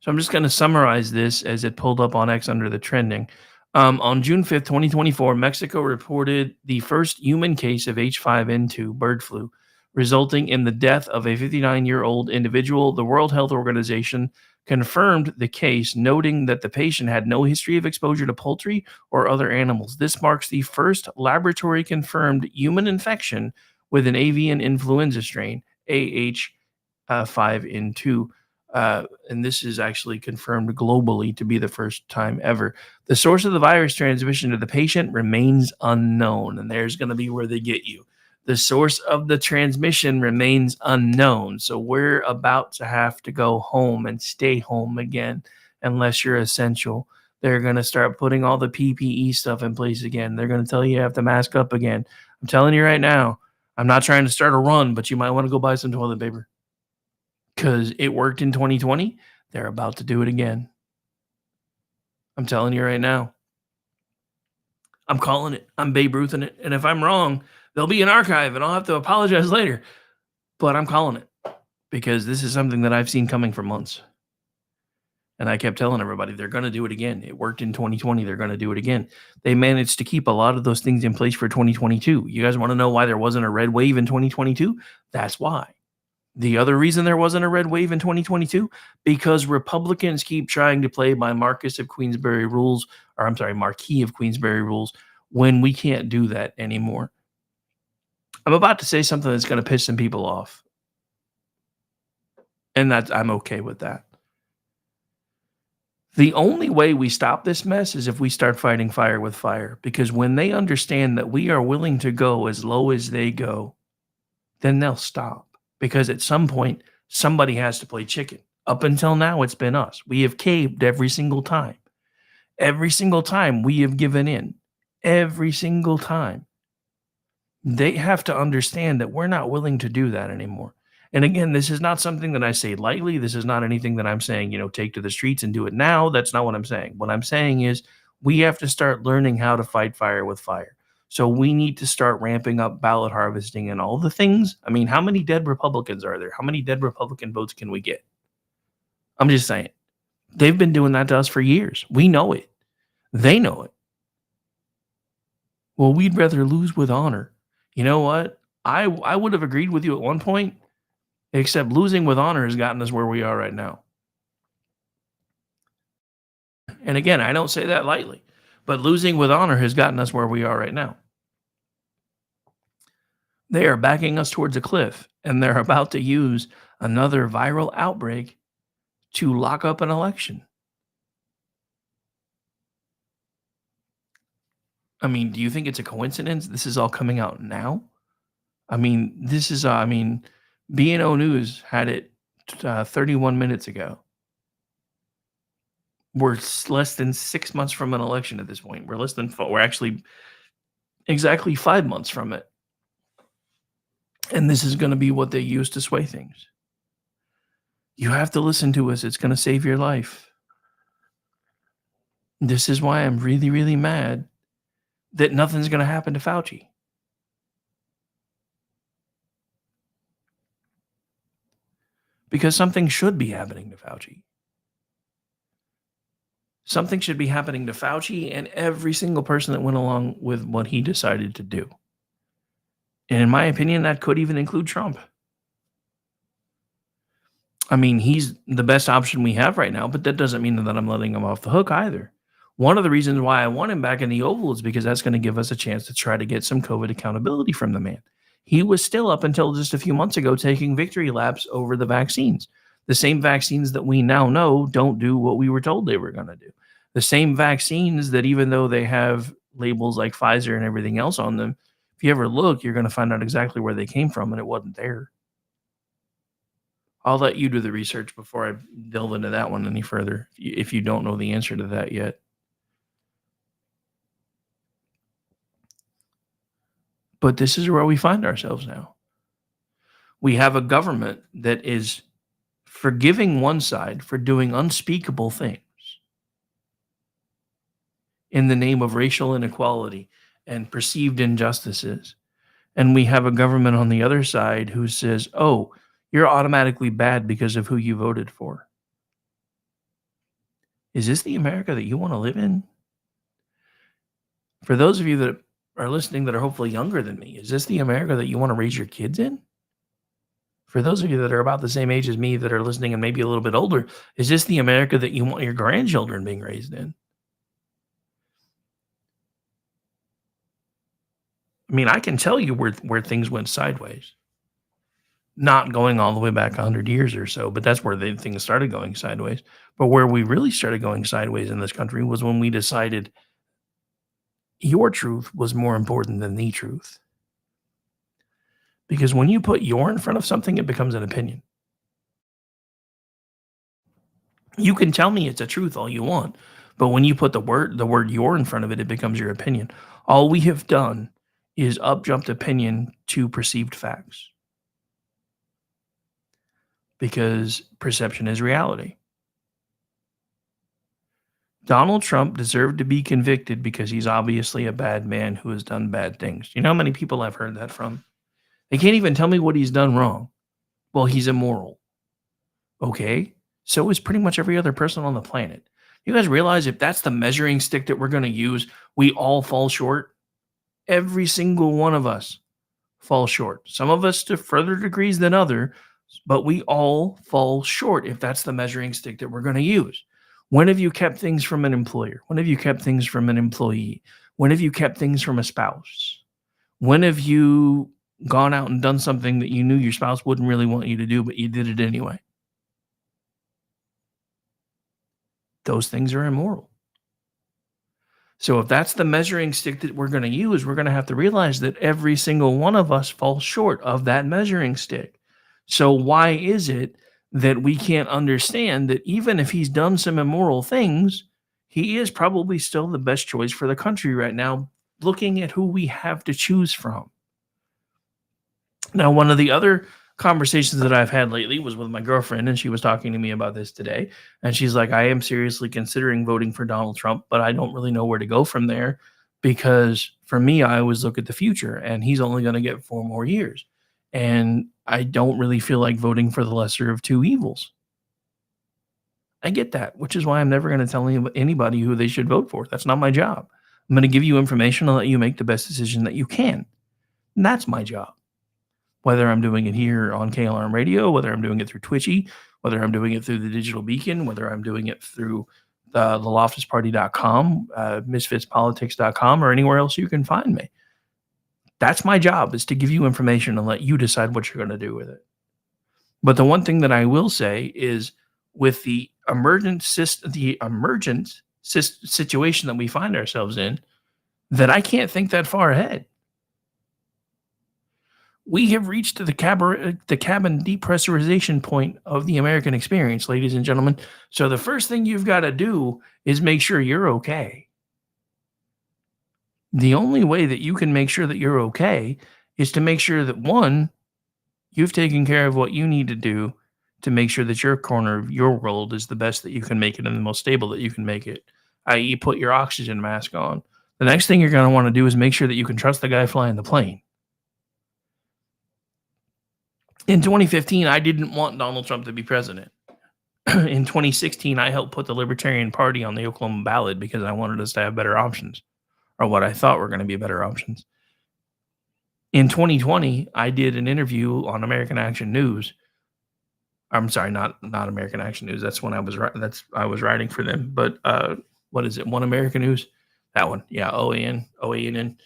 So I'm just going to summarize this as it pulled up on X under the trending. On June 5th, 2024, Mexico reported the first human case of H5N2 bird flu, resulting in the death of a 59-year-old individual. The World Health Organization confirmed the case, noting that the patient had no history of exposure to poultry or other animals. This marks the first laboratory-confirmed human infection with an avian influenza strain, AH5N2. And this is actually confirmed globally to be the first time ever. The source of the virus transmission to the patient remains unknown, and there's going to be where they get you. The source of the transmission remains unknown, so we're about to have to go home and stay home again unless you're essential. They're going to start putting all the PPE stuff in place again. They're going to tell you have to mask up again. I'm telling you right now, I'm not trying to start a run, but you might want to go buy some toilet paper. Because it worked in 2020, they're about to do it again. I'm telling you right now. I'm calling it. I'm Babe Ruthing it. And if I'm wrong, there'll be an archive and I'll have to apologize later. But I'm calling it because this is something that I've seen coming for months. And I kept telling everybody they're going to do it again. It worked in 2020. They're going to do it again. They managed to keep a lot of those things in place for 2022. You guys want to know why there wasn't a red wave in 2022? That's why. The other reason there wasn't a red wave in 2022, because Republicans keep trying to play by Marquis of Queensberry rules, when we can't do that anymore. I'm about to say something that's going to piss some people off. And I'm okay with that. The only way we stop this mess is if we start fighting fire with fire, because when they understand that we are willing to go as low as they go, then they'll stop. Because at some point, somebody has to play chicken. Up until now, it's been us. We have caved every single time. Every single time we have given in. Every single time. They have to understand that we're not willing to do that anymore. And again, this is not something that I say lightly. This is not anything that I'm saying, take to the streets and do it now. That's not what I'm saying. What I'm saying is we have to start learning how to fight fire with fire. So we need to start ramping up ballot harvesting and all the things. I mean, how many dead Republicans are there? How many dead Republican votes can we get? I'm just saying. They've been doing that to us for years. We know it. They know it. Well, we'd rather lose with honor. You know what? I would have agreed with you at one point, except losing with honor has gotten us where we are right now. And again, I don't say that lightly. But losing with honor has gotten us where we are right now. They are backing us towards a cliff, and they're about to use another viral outbreak to lock up an election. I mean, do you think it's a coincidence this is all coming out now? I mean, this is, B&O News had it 31 minutes ago. We're less than 6 months from an election at this point. We're actually exactly 5 months from it. And this is going to be what they use to sway things. You have to listen to us. It's going to save your life. This is why I'm really, really mad that nothing's going to happen to Fauci. Because something should be happening to Fauci. Something should be happening to Fauci and every single person that went along with what he decided to do. And in my opinion, that could even include Trump. I mean, he's the best option we have right now, but that doesn't mean that I'm letting him off the hook either. One of the reasons why I want him back in the Oval is because that's going to give us a chance to try to get some COVID accountability from the man. He was still, up until just a few months ago, taking victory laps over the vaccines. The same vaccines that we now know don't do what we were told they were going to do. The same vaccines that, even though they have labels like Pfizer and everything else on them, if you ever look, you're going to find out exactly where they came from, and it wasn't there. I'll let you do the research before I delve into that one any further, if you don't know the answer to that yet. But this is where we find ourselves now. We have a government that is forgiving one side for doing unspeakable things in the name of racial inequality and perceived injustices. And we have a government on the other side who says, oh, you're automatically bad because of who you voted for. Is this the America that you want to live in? For those of you that are listening that are hopefully younger than me, is this the America that you want to raise your kids in? For those of you that are about the same age as me that are listening and maybe a little bit older, is this the America that you want your grandchildren being raised in? I mean, I can tell you where things went sideways. Not going all the way back 100 years or so, but that's where things started going sideways. But where we really started going sideways in this country was when we decided your truth was more important than the truth. Because when you put your in front of something, it becomes an opinion. You can tell me it's a truth all you want, but when you put the word your in front of it, it becomes your opinion. All we have done is up-jumped opinion to perceived facts. Because perception is reality. Donald Trump deserved to be convicted because he's obviously a bad man who has done bad things. You know how many people I've heard that from? They can't even tell me what he's done wrong. Well, he's immoral. Okay, so is pretty much every other person on the planet. You guys realize if that's the measuring stick that we're going to use, we all fall short? Every single one of us fall short. Some of us to further degrees than others, but we all fall short if that's the measuring stick that we're going to use. When have you kept things from an employer? When have you kept things from an employee? When have you kept things from a spouse? When have you gone out and done something that you knew your spouse wouldn't really want you to do, but you did it anyway? Those things are immoral. So if that's the measuring stick that we're going to use, we're going to have to realize that every single one of us falls short of that measuring stick. So why is it that we can't understand that even if he's done some immoral things, he is probably still the best choice for the country right now, looking at who we have to choose from? Now, one of the other conversations that I've had lately was with my girlfriend, and she was talking to me about this today. And she's like, I am seriously considering voting for Donald Trump, but I don't really know where to go from there because for me, I always look at the future and he's only going to get 4 more years. And I don't really feel like voting for the lesser of two evils. I get that, which is why I'm never going to tell anybody who they should vote for. That's not my job. I'm going to give you information and let you make the best decision that you can. And that's my job. Whether I'm doing it here on KLRNRadio, whether I'm doing it through Twitchy, whether I'm doing it through the Digital Beacon, whether I'm doing it through the loftusparty.com, misfitspolitics.com, or anywhere else you can find me. That's my job, is to give you information and let you decide what you're going to do with it. But the one thing that I will say is with the emergent situation that we find ourselves in, that I can't think that far ahead. We have reached the cabin depressurization point of the American experience, ladies and gentlemen. So the first thing you've got to do is make sure you're okay. The only way that you can make sure that you're okay is to make sure that, one, you've taken care of what you need to do to make sure that your corner of your world is the best that you can make it and the most stable that you can make it, i.e. put your oxygen mask on. The next thing you're going to want to do is make sure that you can trust the guy flying the plane. In 2015, I didn't want Donald Trump to be president. In 2016, I helped put the Libertarian Party on the Oklahoma ballot because I wanted us to have better options, or what I thought were going to be better options. In 2020, I did an interview on American Action News. I'm sorry, not American Action News. That's when I was writing for them. But what is it? One American News? That one. Yeah, OANN.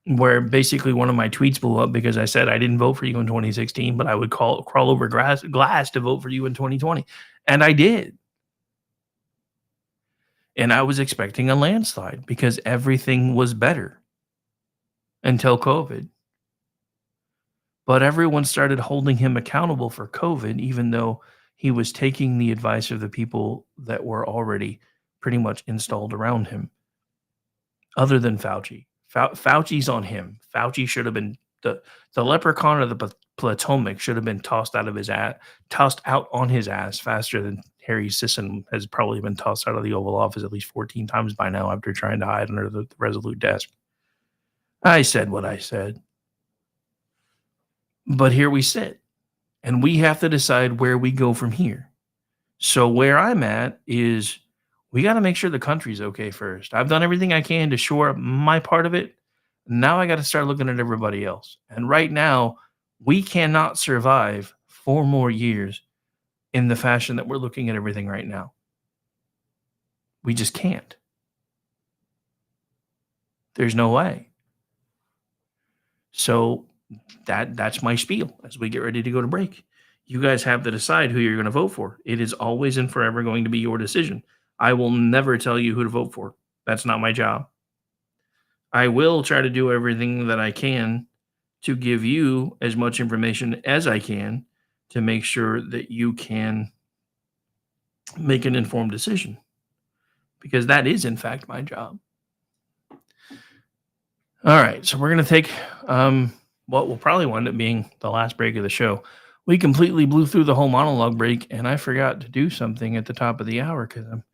Where basically one of my tweets blew up because I said I didn't vote for you in 2016, but I would crawl over glass to vote for you in 2020. And I did. And I was expecting a landslide because everything was better until COVID. But everyone started holding him accountable for COVID, even though he was taking the advice of the people that were already pretty much installed around him, other than Fauci. Fauci's on him. Fauci should have been the leprechaun of the Potomac should have been tossed out on his ass faster than Harry Sisson has probably been tossed out of the Oval Office at least 14 times by now after trying to hide under the Resolute desk. I said what I said. But here we sit, and we have to decide where we go from here. So where I'm at is we got to make sure the country's okay first. I've done everything I can to shore up my part of it. Now I got to start looking at everybody else. And right now, we cannot survive 4 more years in the fashion that we're looking at everything right now. We just can't. There's no way. So that's my spiel as we get ready to go to break. You guys have to decide who you're going to vote for. It is always and forever going to be your decision. I will never tell you who to vote for. That's not my job. I will try to do everything that I can to give you as much information as I can to make sure that you can make an informed decision, because that is, in fact, my job. All right, so we're going to take what will probably wind up being the last break of the show. We completely blew through the whole monologue break, and I forgot to do something at the top of the hour because I'm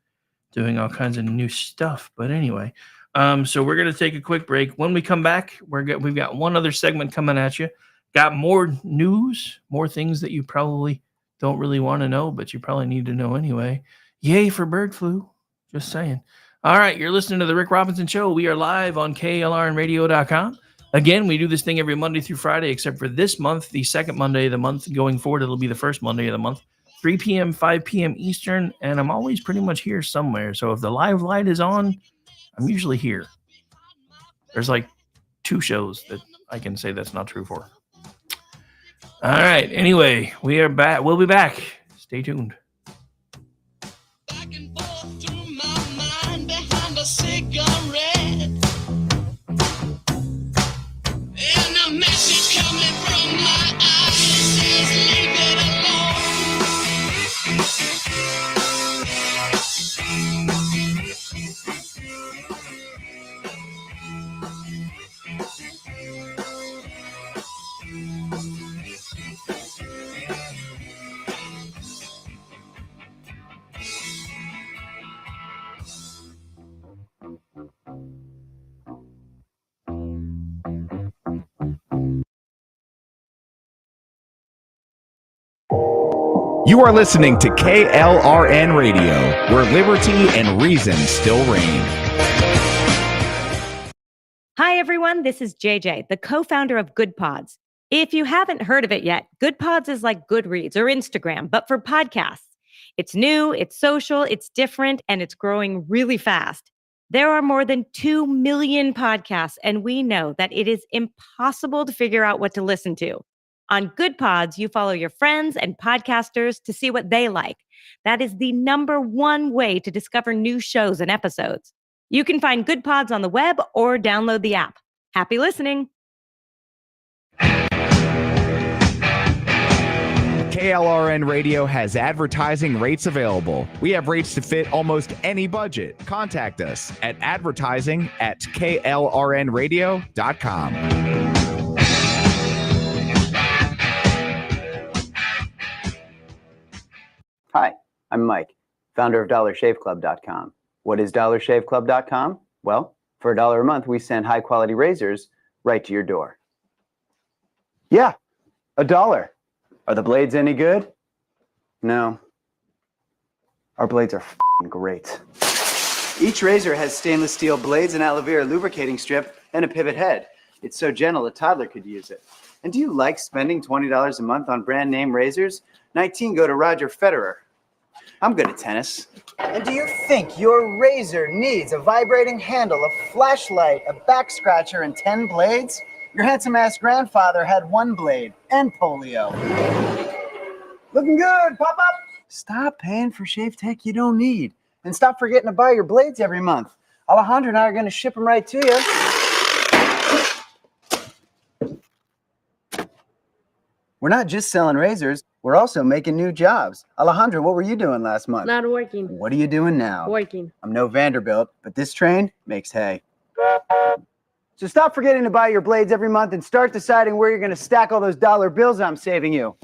doing all kinds of new stuff. But anyway, so we're going to take a quick break. When we come back, we've got one other segment coming at you. Got more news, more things that you probably don't really want to know, but you probably need to know anyway. Yay for bird flu. Just saying. All right, you're listening to The Rick Robinson Show. We are live on KLRNRadio.com. Again, we do this thing every Monday through Friday, except for this month, the second Monday of the month. Going forward, it'll be the first Monday of the month, 3 p.m., 5 p.m. Eastern, and I'm always pretty much here somewhere. So if the live light is on, I'm usually here. There's like 2 shows that I can say that's not true for. All right, anyway, we are back. We'll be back. Stay tuned. Cigarette and a message coming from my eyes says leave it You are listening to KLRN Radio, where liberty and reason still reign. Hi, everyone. This is JJ, the co-founder of Good Pods. If you haven't heard of it yet, Good Pods is like Goodreads or Instagram, but for podcasts. It's new, it's social, it's different, and it's growing really fast. There are more than 2 million podcasts, and we know that it is impossible to figure out what to listen to. On Good Pods, you follow your friends and podcasters to see what they like. That is the #1 way to discover new shows and episodes. You can find Good Pods on the web or download the app. Happy listening. KLRN Radio has advertising rates available. We have rates to fit almost any budget. Contact us at advertising@klrnradio.com. Hi, I'm Mike, founder of DollarShaveClub.com. What is DollarShaveClub.com? Well, for $1 a month, we send high-quality razors right to your door. Yeah, $1. Are the blades any good? No. Our blades are f***ing great. Each razor has stainless steel blades, an aloe vera lubricating strip, and a pivot head. It's so gentle a toddler could use it. And do you like spending $20 a month on brand name razors? 19 go to Roger Federer. I'm good at tennis. And do you think your razor needs a vibrating handle, a flashlight, a back scratcher, and 10 blades? Your handsome-ass grandfather had 1 blade and polio. Looking good, Pop-Up! Stop paying for shave tech you don't need. And stop forgetting to buy your blades every month. Alejandro and I are going to ship them right to you. We're not just selling razors, we're also making new jobs. Alejandra, what were you doing last month? Not working. What are you doing now? Working. I'm no Vanderbilt, but this train makes hay. So stop forgetting to buy your blades every month and start deciding where you're going to stack all those dollar bills I'm saving you.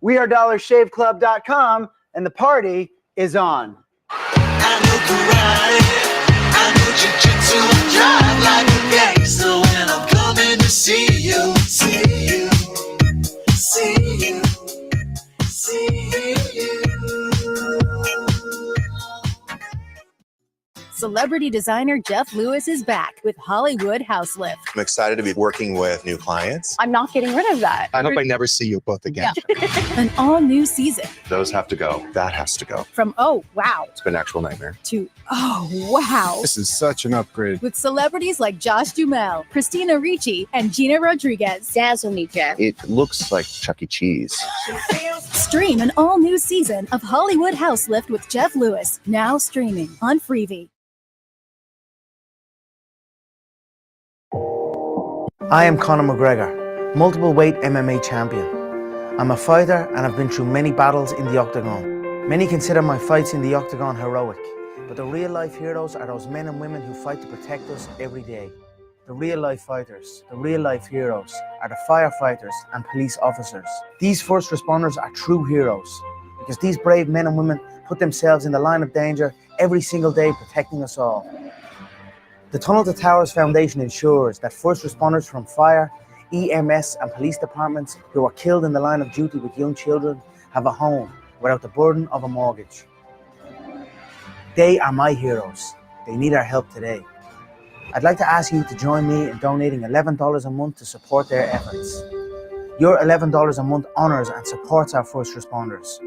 We are DollarShaveClub.com, and the party is on. I know karate, I know jiu-jitsu, I drive like a gangster when I'm coming to see you, see you, see you, see you. Celebrity designer Jeff Lewis is back with Hollywood House Lift. I'm excited to be working with new clients. I'm not getting rid of that. I hope I never see you both again. An all-new season. Those have to go. That has to go. From oh, wow, It's been an actual nightmare. to oh, wow. This is such an upgrade. With celebrities like Josh Duhamel, Christina Ricci, and Gina Rodriguez. Dazzle me, Jeff. It looks like Chuck E. Cheese. Stream an all-new season of Hollywood House Lift with Jeff Lewis, now streaming on Freevee. I am Conor McGregor, multiple weight MMA champion. I'm a fighter and I've been through many battles in the octagon. Many consider my fights in the octagon heroic, but the real life heroes are those men and women who fight to protect us every day. The real life fighters, the real life heroes are the firefighters and police officers. These first responders are true heroes because these brave men and women put themselves in the line of danger every single day protecting us all. The Tunnel to Towers Foundation ensures that first responders from fire, EMS and police departments who are killed in the line of duty with young children have a home without the burden of a mortgage. They are my heroes. They need our help today. I'd like to ask you to join me in donating $11 a month to support their efforts. Your $11 a month honors and supports our first responders.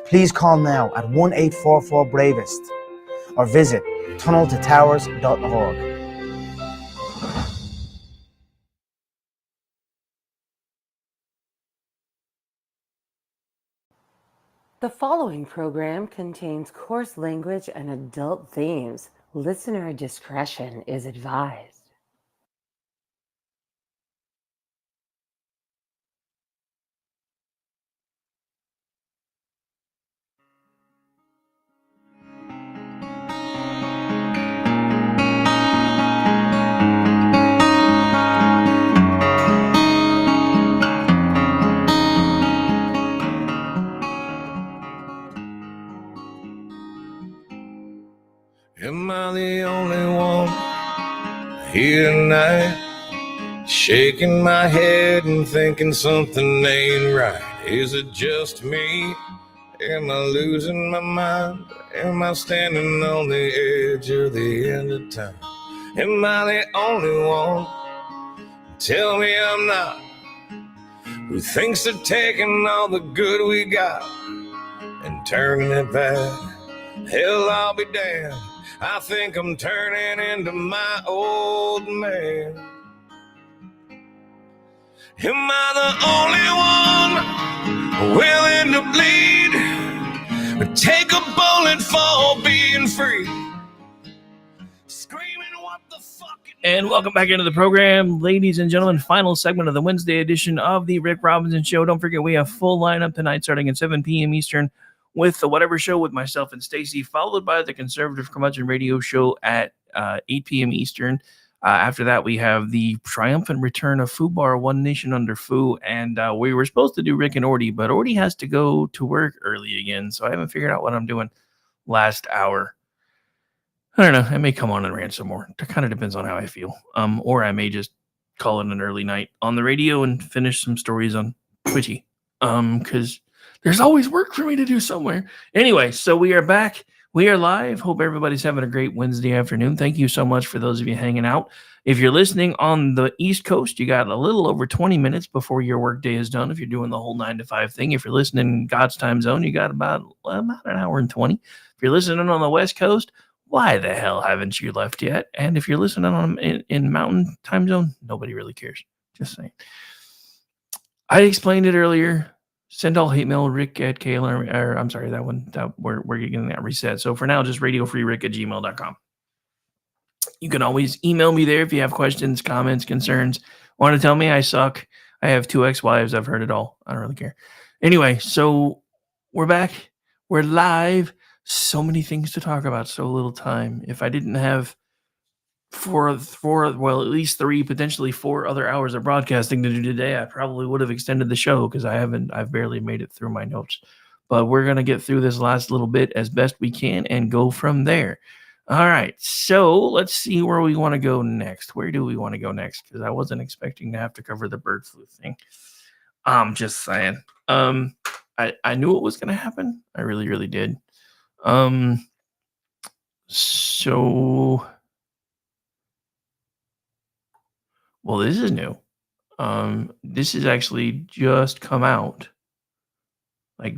Please call now at 1-844-BRAVEST or visit tunneltotowers.org. The following program contains coarse language and adult themes. Listener discretion is advised. Am I the only one here tonight, shaking my head and thinking something ain't right? Is it just me? Am I losing my mind? Am I standing on the edge of the end of time? Am I the only one? Tell me I'm not. Who thinks of taking all the good we got and turning it back? Hell, I'll be damned. I think I'm turning into my old man. Am I the only one willing to bleed, or take a bullet for being free? Screaming what the fuck. And welcome back into the program, ladies and gentlemen. Final segment of the Wednesday edition of the Rick Robinson Show. Don't forget, we have full lineup tonight starting at 7 p.m. Eastern with the Whatever Show with myself and Stacy, followed by the Conservative Curmudgeon Radio Show at 8 p.m. Eastern. After that, we have the triumphant return of Foo Bar, One Nation Under Foo, and we were supposed to do Rick and Orty, but Orty has to go to work early again, so I haven't figured out what I'm doing last hour. I don't know. I may come on and rant some more. It kind of depends on how I feel. Or I may just call it an early night on the radio and finish some stories on Twitchy. Because there's always work for me to do somewhere. Anyway, so we are back. We are live. Hope everybody's having a great Wednesday afternoon. Thank you so much for those of you hanging out. If you're listening on the East Coast, you got a little over 20 minutes before your workday is done. If you're doing the whole 9 to 5 thing, if you're listening in God's time zone, you got about an hour and 20. If you're listening on the West Coast, why the hell haven't you left yet? And if you're listening on in Mountain time zone, nobody really cares. Just saying. I explained it earlier. Send all hate mail, Rick at KLR, or I'm sorry, we're getting that reset. So for now, just radiofreerick@gmail.com. You can always email me there if you have questions, comments, concerns. Want to tell me I suck? I have 2 ex-wives. I've heard it all. I don't really care. Anyway, so we're back. We're live. So many things to talk about. So little time. If I didn't have well, at least 3, potentially 4 other hours of broadcasting to do today, I probably would have extended the show because I've barely made it through my notes. But we're going to get through this last little bit as best we can and go from there. All right, so let's see where we want to go next. Where do we want to go next? Because I wasn't expecting to have to cover the bird flu thing. I'm just saying. I knew it was going to happen. I really, really did. So, well, this is new. This has actually just come out, like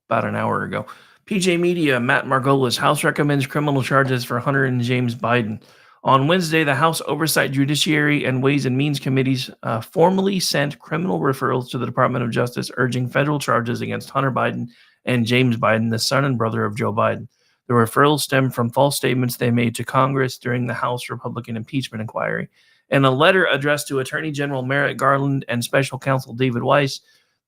about an hour ago. PJ Media, Matt Margolis, House recommends criminal charges for Hunter and James Biden. On Wednesday, the House Oversight, Judiciary, and Ways and Means Committees formally sent criminal referrals to the Department of Justice urging federal charges against Hunter Biden and James Biden, the son and brother of Joe Biden. The referrals stem from false statements they made to Congress during the House Republican impeachment inquiry. In a letter addressed to Attorney General Merrick Garland and Special Counsel David Weiss,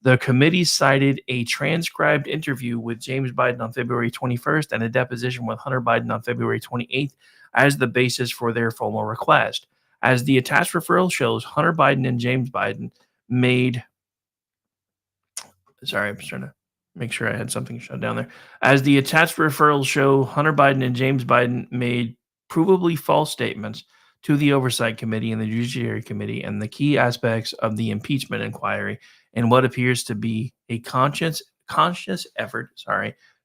the committee cited a transcribed interview with James Biden on February 21st and a deposition with Hunter Biden on February 28th as the basis for their formal request. As the attached referral shows, Hunter Biden and James Biden made... Sorry, I'm just trying to make sure I had something shut down there. As the attached referrals show, Hunter Biden and James Biden made provably false statements to the Oversight Committee and the Judiciary Committee and the key aspects of the impeachment inquiry in what appears to be a conscious effort,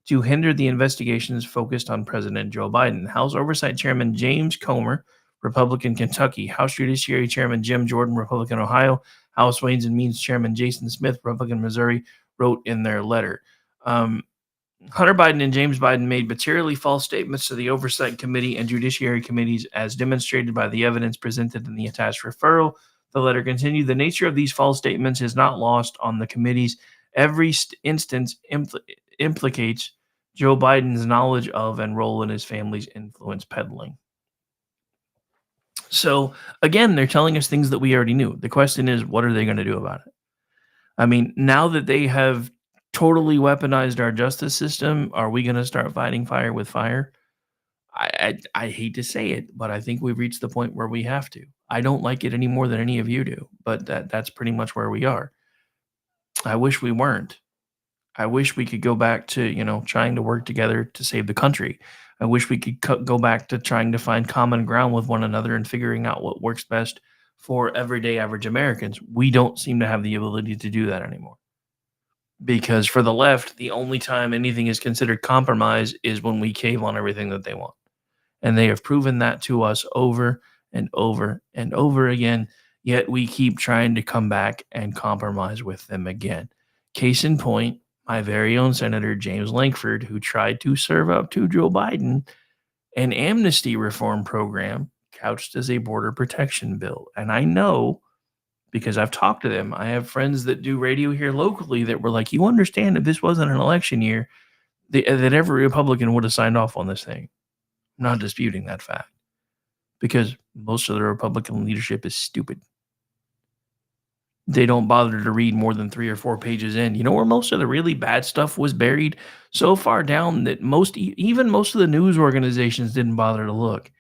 to hinder the investigations focused on President Joe Biden. House Oversight Chairman James Comer, Republican, Kentucky; House Judiciary Chairman Jim Jordan, Republican, Ohio; House Ways and Means Chairman Jason Smith, Republican, Missouri, wrote in their letter. Hunter Biden and James Biden made materially false statements to the Oversight Committee and Judiciary Committees as demonstrated by the evidence presented in the attached referral. The letter continued, the nature of these false statements is not lost on the committees. Every instance implicates Joe Biden's knowledge of and role in his family's influence peddling. So, again, they're telling us things that we already knew. The question is, what are they going to do about it? I mean, now that they have totally weaponized our justice system, are we going to start fighting fire with fire? I hate to say it, but I think we've reached the point where we have to. I don't like it any more than any of you do, but that's pretty much where we are. I wish we weren't. I wish we could go back to, trying to work together to save the country. I wish we could go back to trying to find common ground with one another and figuring out what works best for everyday average Americans. We don't seem to have the ability to do that anymore. Because for the left, the only time anything is considered compromise is when we cave on everything that they want. And they have proven that to us over and over and over again, yet we keep trying to come back and compromise with them again. Case in point, my very own Senator James Lankford, who tried to serve up to Joe Biden an amnesty reform program couched as a border protection bill. And I know, because I've talked to them, I have friends that do radio here locally that were like, you understand if this wasn't an election year, that every Republican would have signed off on this thing. I'm not disputing that fact, because most of the Republican leadership is stupid. They don't bother to read more than 3 or 4 pages in. You know where most of the really bad stuff was buried? So far down that even most of the news organizations didn't bother to look.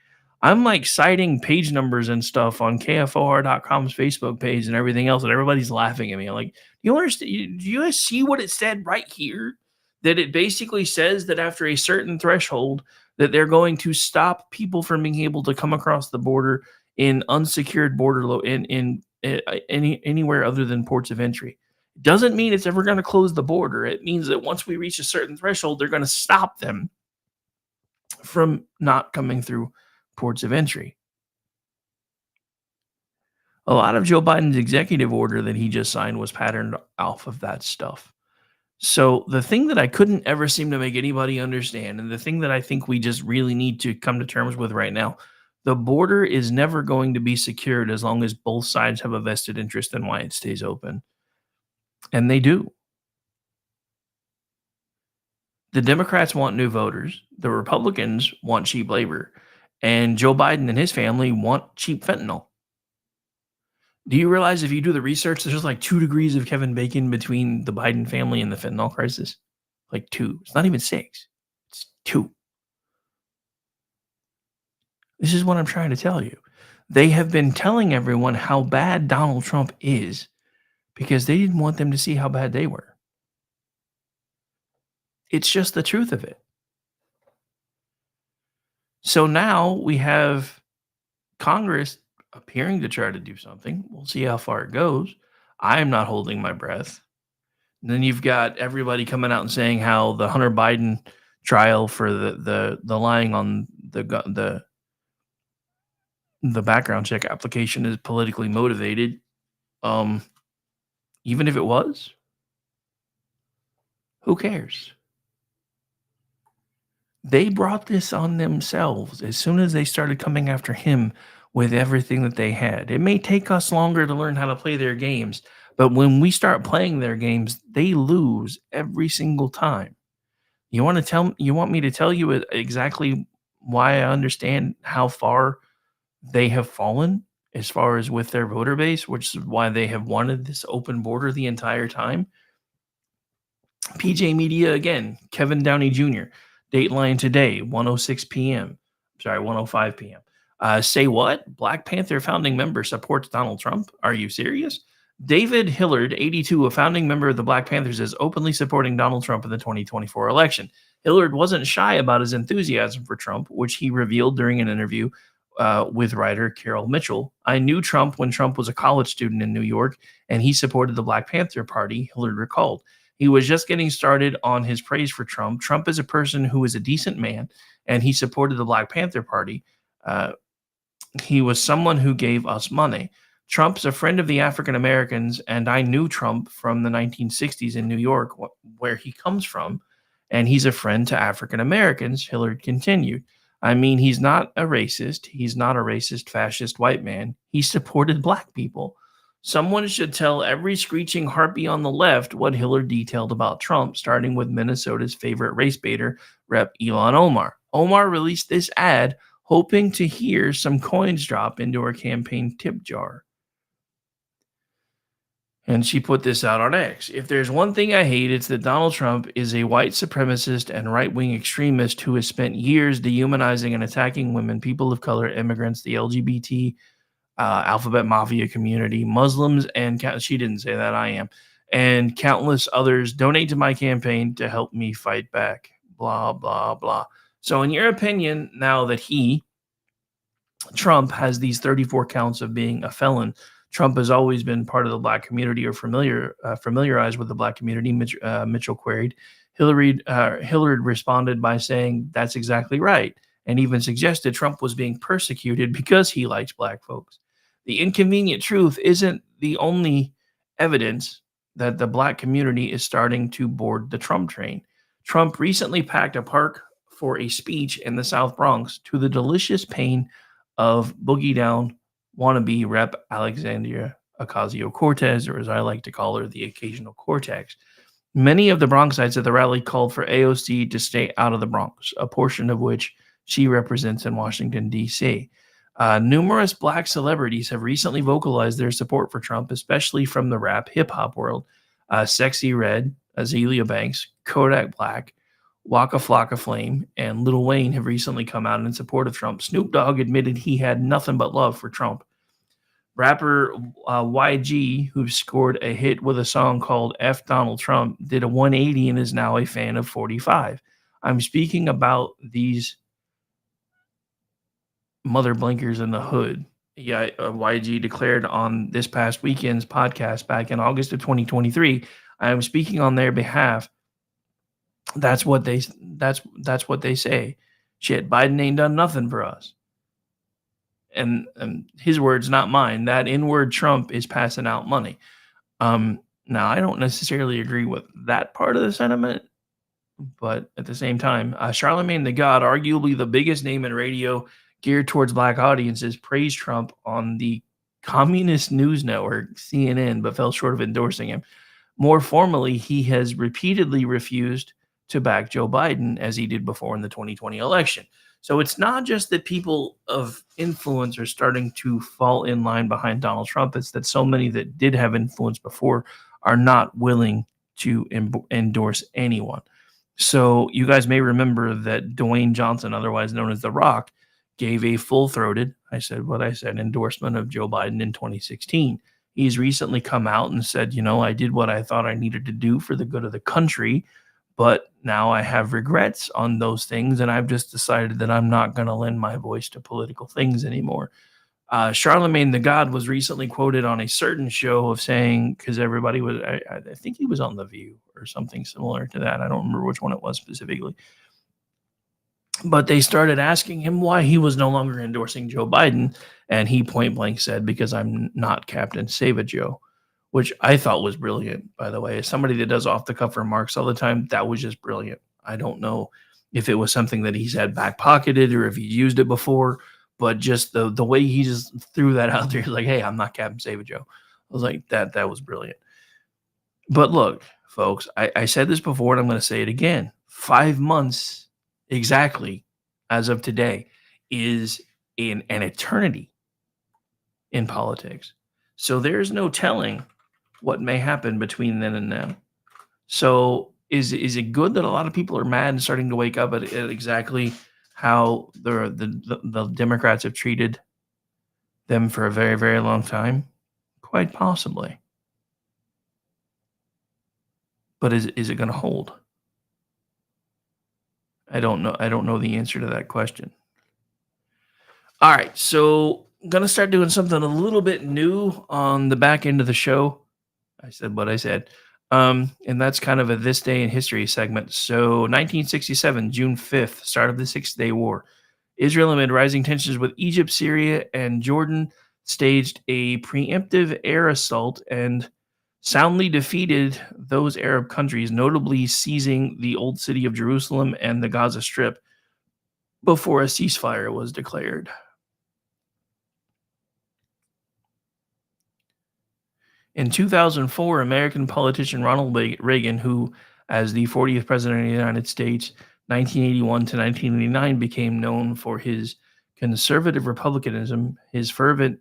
I'm like citing page numbers and stuff on KFOR.com's Facebook page and everything else, and everybody's laughing at me. I'm like, you understand? Do you guys see what it said right here? That it basically says that after a certain threshold, that they're going to stop people from being able to come across the border in unsecured border anywhere other than ports of entry. Doesn't mean it's ever going to close the border. It means that once we reach a certain threshold, they're going to stop them from not coming through ports of entry. A lot of Joe Biden's executive order that he just signed was patterned off of that stuff. So the thing that I couldn't ever seem to make anybody understand, and the thing that I think we just really need to come to terms with right now, the border is never going to be secured as long as both sides have a vested interest in why it stays open. And they do. The Democrats want new voters. The Republicans want cheap labor. And Joe Biden and his family want cheap fentanyl. Do you realize if you do the research, there's like 2 degrees of Kevin Bacon between the Biden family and the fentanyl crisis? Like 2. It's not even 6. It's 2. This is what I'm trying to tell you. They have been telling everyone how bad Donald Trump is because they didn't want them to see how bad they were. It's just the truth of it. So now we have Congress appearing to try to do something. We'll see how far it goes. I am not holding my breath. And then you've got everybody coming out and saying how the Hunter Biden trial for the lying on the background check application is politically motivated. Even if it was, who cares? They brought this on themselves as soon as they started coming after him with everything that they had. It may take us longer to learn how to play their games, but when we start playing their games, they lose every single time. You want me to tell you exactly why I understand how far they have fallen as far as with their voter base, which is why they have wanted this open border the entire time? PJ Media again, Kevin Downey Jr., Dateline Today, 1:06 p.m. Sorry, 1:05 p.m. Say what? Black Panther founding member supports Donald Trump? Are you serious? David Hillard, 82, a founding member of the Black Panthers, is openly supporting Donald Trump in the 2024 election. Hillard wasn't shy about his enthusiasm for Trump, which he revealed during an interview with writer Carol Mitchell. I knew Trump when Trump was a college student in New York, and he supported the Black Panther Party, Hillard recalled. He was just getting started on his praise for Trump. Trump is a person who is a decent man, and he supported the Black Panther Party. He was someone who gave us money. Trump's a friend of the African Americans, and I knew Trump from the 1960s in New York, where he comes from, and he's a friend to African Americans, Hillard continued. I mean, he's not a racist. He's not a racist, fascist white man. He supported black people. Someone should tell every screeching harpy on the left what Hillard detailed about Trump, starting with Minnesota's favorite race baiter, Rep. Ilhan Omar. Omar released this ad hoping to hear some coins drop into her campaign tip jar. And she put this out on X. If there's one thing I hate, it's that Donald Trump is a white supremacist and right-wing extremist who has spent years dehumanizing and attacking women, people of color, immigrants, the LGBT, alphabet mafia community, Muslims, and she didn't say that, I am, and countless others. Donate to my campaign to help me fight back. Blah, blah, blah. So in your opinion, now that Trump has these 34 counts of being a felon, Trump has always been part of the black community or familiarized with the black community, Mitchell queried. Hillard responded by saying that's exactly right, and even suggested Trump was being persecuted because he likes black folks. The inconvenient truth isn't the only evidence that the black community is starting to board the Trump train. Trump recently packed a park for a speech in the South Bronx to the delicious pain of boogie down wannabe Rep. Alexandria Ocasio-Cortez, or as I like to call her, the occasional Cortex. Many of the Bronxites at the rally called for AOC to stay out of the Bronx, a portion of which she represents in Washington, D.C. Numerous black celebrities have recently vocalized their support for Trump, especially from the rap hip-hop world. Sexy Red, Azealia Banks, Kodak Black, Waka Flocka Flame, and Lil Wayne have recently come out in support of Trump. Snoop Dogg admitted he had nothing but love for Trump. Rapper YG, who scored a hit with a song called F Donald Trump, did a 180 and is now a fan of 45. I'm speaking about these mother blinkers in the hood. Yeah, YG declared on this past weekend's podcast back in August of 2023, I am speaking on their behalf. That's what they say. Shit, Biden ain't done nothing for us. And his words, not mine. That N-word Trump is passing out money. Now, I don't necessarily agree with that part of the sentiment, but at the same time, Charlemagne the God, arguably the biggest name in radio geared towards black audiences, praised Trump on the communist news network, CNN, but fell short of endorsing him. More formally, he has repeatedly refused to back Joe Biden as he did before in the 2020 election. So it's not just that people of influence are starting to fall in line behind Donald Trump. It's that so many that did have influence before are not willing to endorse anyone. So you guys may remember that Dwayne Johnson, otherwise known as The Rock, gave a full-throated, I said what I said, endorsement of Joe Biden in 2016. He's recently come out and said, I did what I thought I needed to do for the good of the country, but now I have regrets on those things, and I've just decided that I'm not going to lend my voice to political things anymore. Charlemagne the God was recently quoted on a certain show of saying, because everybody was, I think he was on The View or something similar to that. I don't remember which one it was specifically. But they started asking him why he was no longer endorsing Joe Biden. And he point blank said, because I'm not Captain Save-A-Joe, which I thought was brilliant, by the way. As somebody that does off the cuff remarks all the time, that was just brilliant. I don't know if it was something that he's had back pocketed or if he used it before, but just the way he just threw that out there, like, hey, I'm not Captain Save-A-Joe. I was like, that was brilliant. But look, folks, I said this before and I'm going to say it again. 5 months exactly as of today is in an eternity in politics. So there's no telling what may happen between then and now. So is it good that a lot of people are mad and starting to wake up at exactly how the Democrats have treated them for a very, very long time? Quite possibly. But is it going to hold? I don't know. I don't know the answer to that question. All right, so I'm going to start doing something a little bit new on the back end of the show. I said what I said. And that's kind of a This Day in History segment. So 1967, June 5th, start of the Six-Day War. Israel, amid rising tensions with Egypt, Syria, and Jordan, staged a preemptive air assault and soundly defeated those Arab countries, notably seizing the old city of Jerusalem and the Gaza Strip before a ceasefire was declared. In 2004, American politician Ronald Reagan, who, as the 40th president of the United States, 1981 to 1989, became known for his conservative republicanism, his fervent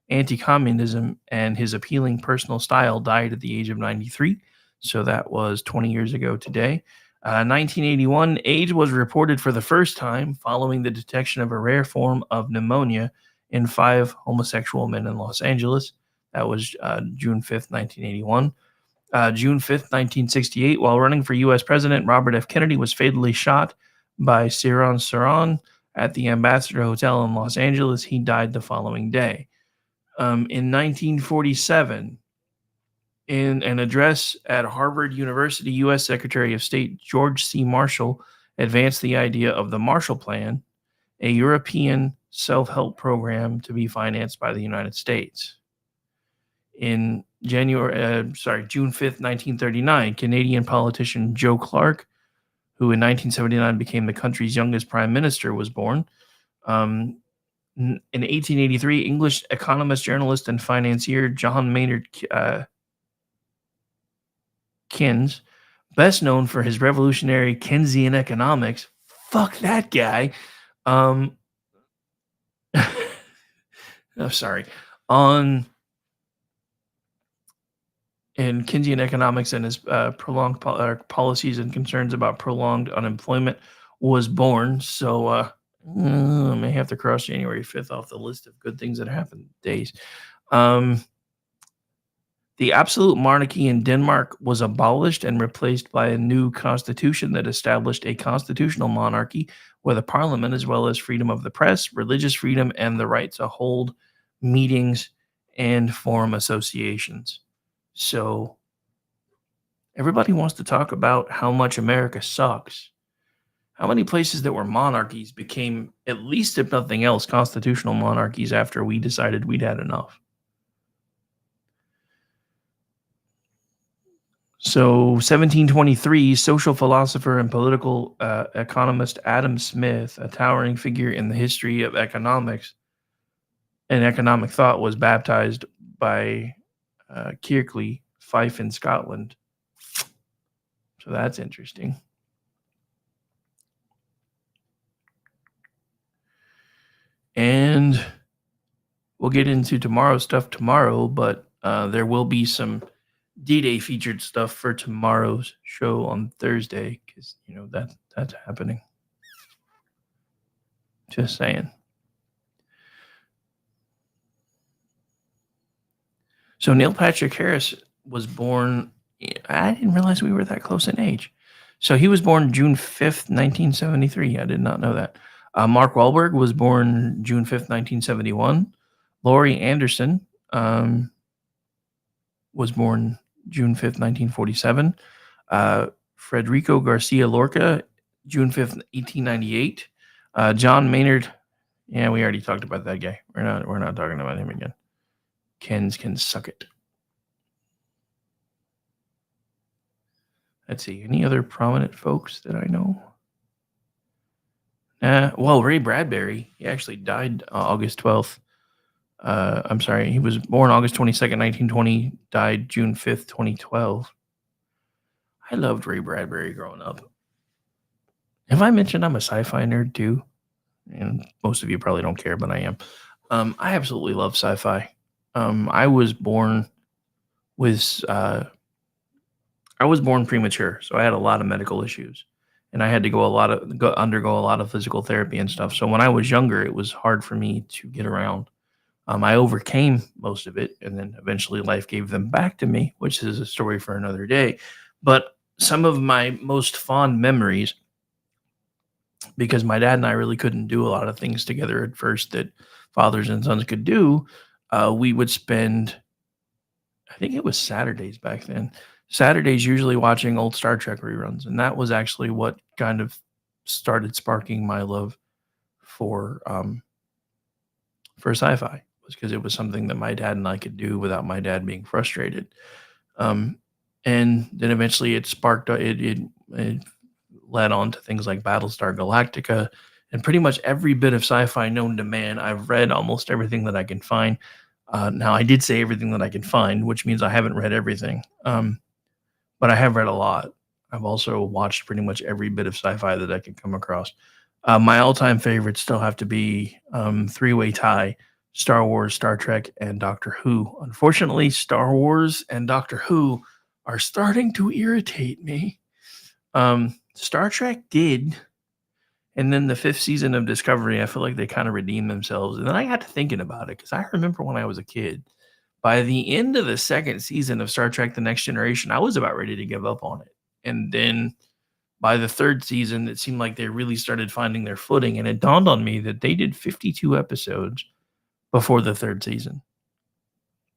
anti-communism, and his appealing personal style, died at the age of 93. So that was 20 years ago today. 1981, AIDS was reported for the first time following the detection of a rare form of pneumonia in 5 homosexual men in Los Angeles. That was June 5th, 1981. June 5th, 1968, while running for U.S. President, Robert F. Kennedy was fatally shot by Ciron Ciron at the Ambassador Hotel in Los Angeles. He died the following day. In 1947, in an address at Harvard University, U.S. Secretary of State George C. Marshall advanced the idea of the Marshall Plan, a European self-help program to be financed by the United States. In June 5th, 1939, Canadian politician Joe Clark, who in 1979 became the country's youngest prime minister, was born. In 1883, English economist, journalist, and financier John Maynard Keynes, best known for his revolutionary Keynesian economics, fuck that guy, on in Keynesian economics and his prolonged policies and concerns about prolonged unemployment, was born. So I may have to cross January 5th off the list of good things that happened days. The absolute monarchy in Denmark was abolished and replaced by a new constitution that established a constitutional monarchy with a parliament, as well as freedom of the press, religious freedom, and the right to hold meetings and form associations. So everybody wants to talk about how much America sucks. How many places that were monarchies became, at least if nothing else, constitutional monarchies after we decided we'd had enough? So 1723, social philosopher and political economist Adam Smith, a towering figure in the history of economics and economic thought, was baptized by Kirklees, Fife in Scotland. So that's interesting. And we'll get into tomorrow's stuff tomorrow, but there will be some D-Day featured stuff for tomorrow's show on Thursday, because that's happening. Just saying. So Neil Patrick Harris was born. I didn't realize we were that close in age. So he was born June 5th, 1973. I did not know that. Mark Wahlberg was born June 5th, 1971. Laurie Anderson was born June 5th, 1947. Federico Garcia Lorca, June 5th, 1898. John Maynard. Yeah, we already talked about that guy. We're not talking about him again. Kens can suck it. Let's see. Any other prominent folks that I know? Well, Ray Bradbury. He actually died August 12th. I'm sorry. He was born August 22nd, 1920. Died June 5th, 2012. I loved Ray Bradbury growing up. Have I mentioned I'm a sci-fi nerd too? And most of you probably don't care, but I am. I absolutely love sci-fi. I was born premature, so I had a lot of medical issues, and I had to undergo a lot of physical therapy and stuff. So when I was younger, it was hard for me to get around. I overcame most of it, and then eventually life gave them back to me, which is a story for another day. But some of my most fond memories, because my dad and I really couldn't do a lot of things together at first that fathers and sons could do, we would spend, I think it was Saturdays back then, Saturdays usually watching old Star Trek reruns. And that was actually what kind of started sparking my love for sci-fi, was because it was something that my dad and I could do without my dad being frustrated. And then eventually it sparked, it led on to things like Battlestar Galactica and pretty much every bit of sci-fi known to man. I've read almost everything that I can find. Now, I did say everything that I can find, which means I haven't read everything. But I have read a lot. I've also watched pretty much every bit of sci-fi that I could come across. My all-time favorites still have to be three-way tie, Star Wars, Star Trek, and Doctor Who. Unfortunately, Star Wars and Doctor Who are starting to irritate me. Star Trek did. And then the 5th season of Discovery, I feel like they kind of redeemed themselves. And then I got to thinking about it, because I remember when I was a kid, by the end of the 2nd season of Star Trek The Next Generation, I was about ready to give up on it. And then by the 3rd season, it seemed like they really started finding their footing. And it dawned on me that they did 52 episodes before the 3rd season.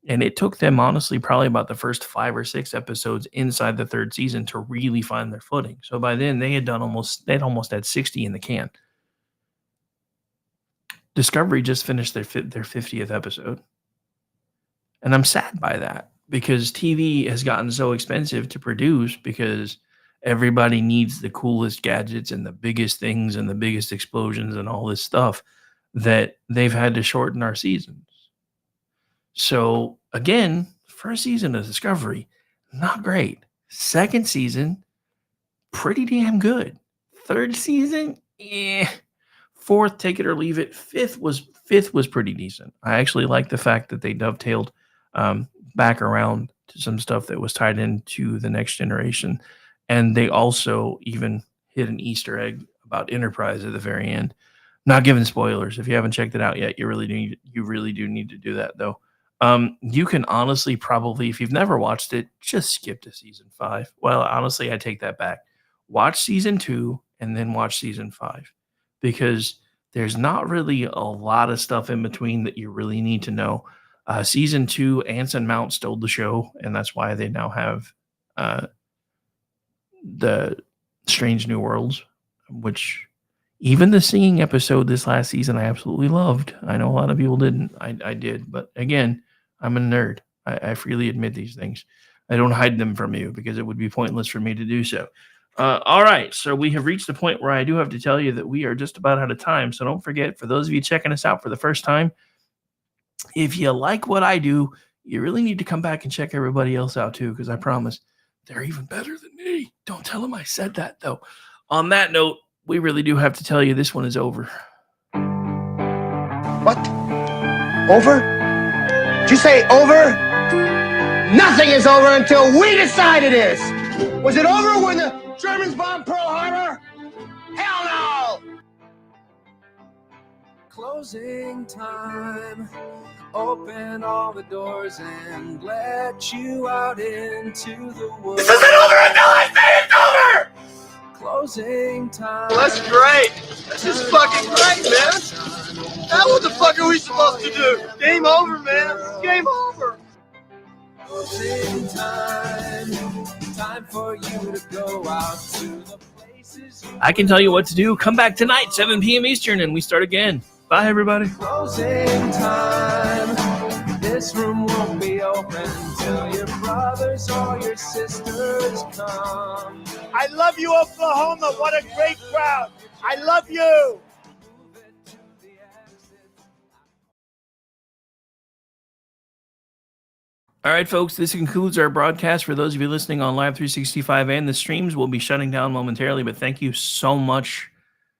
And it took them, honestly, probably about the first 5 or 6 episodes inside the 3rd season to really find their footing. So by then, they'd almost had 60 in the can. Discovery just finished their 50th episode. And I'm sad by that, because TV has gotten so expensive to produce, because everybody needs the coolest gadgets and the biggest things and the biggest explosions and all this stuff, that they've had to shorten our seasons. So again, first season of Discovery, not great. 2nd season, pretty damn good. 3rd season, 4th, take it or leave it. 5th was pretty decent. I actually like the fact that they dovetailed back around to some stuff that was tied into The Next Generation. And they also even hit an Easter egg about Enterprise at the very end. Not giving spoilers. If you haven't checked it out yet, you really do need to do that, though. You can honestly probably, if you've never watched it, just skip to season 5. Well, honestly, I take that back. Watch season 2 and then watch season 5, because there's not really a lot of stuff in between that you really need to know. Season 2, Anson Mount stole the show, and that's why they now have the Strange New Worlds, which even the singing episode this last season I absolutely loved. I know a lot of people didn't. I did. But again, I'm a nerd. I freely admit these things. I don't hide them from you, because it would be pointless for me to do so. All right. So we have reached the point where I do have to tell you that we are just about out of time. So don't forget, for those of you checking us out for the first time, if you like what I do, you really need to come back and check everybody else out too, because I promise they're even better than me. Don't tell them I said that, though. On that note, we really do have to tell you this one is over. What? Over? Did you say over? Nothing is over until we decide it is. Was it over when the Germans bombed Pearl Harbor? Hell no! Closing time. Open all the doors and let you out into the world. This isn't over until I say it's over! Closing time. Well, that's great. This is fucking great, man. Now what the fuck are we supposed to do? Game over, man. It's game over. Closing time. Time for you to go out to the places you I can tell you what to do. Come back tonight, 7 p.m. Eastern, and we start again. Bye, everybody. Closing time. This room won't be open till your brothers or your sisters come. I love you, Oklahoma. What a great crowd. I love you. All right, folks, this concludes our broadcast. For those of you listening on Live 365 and the streams, we'll be shutting down momentarily, but thank you so much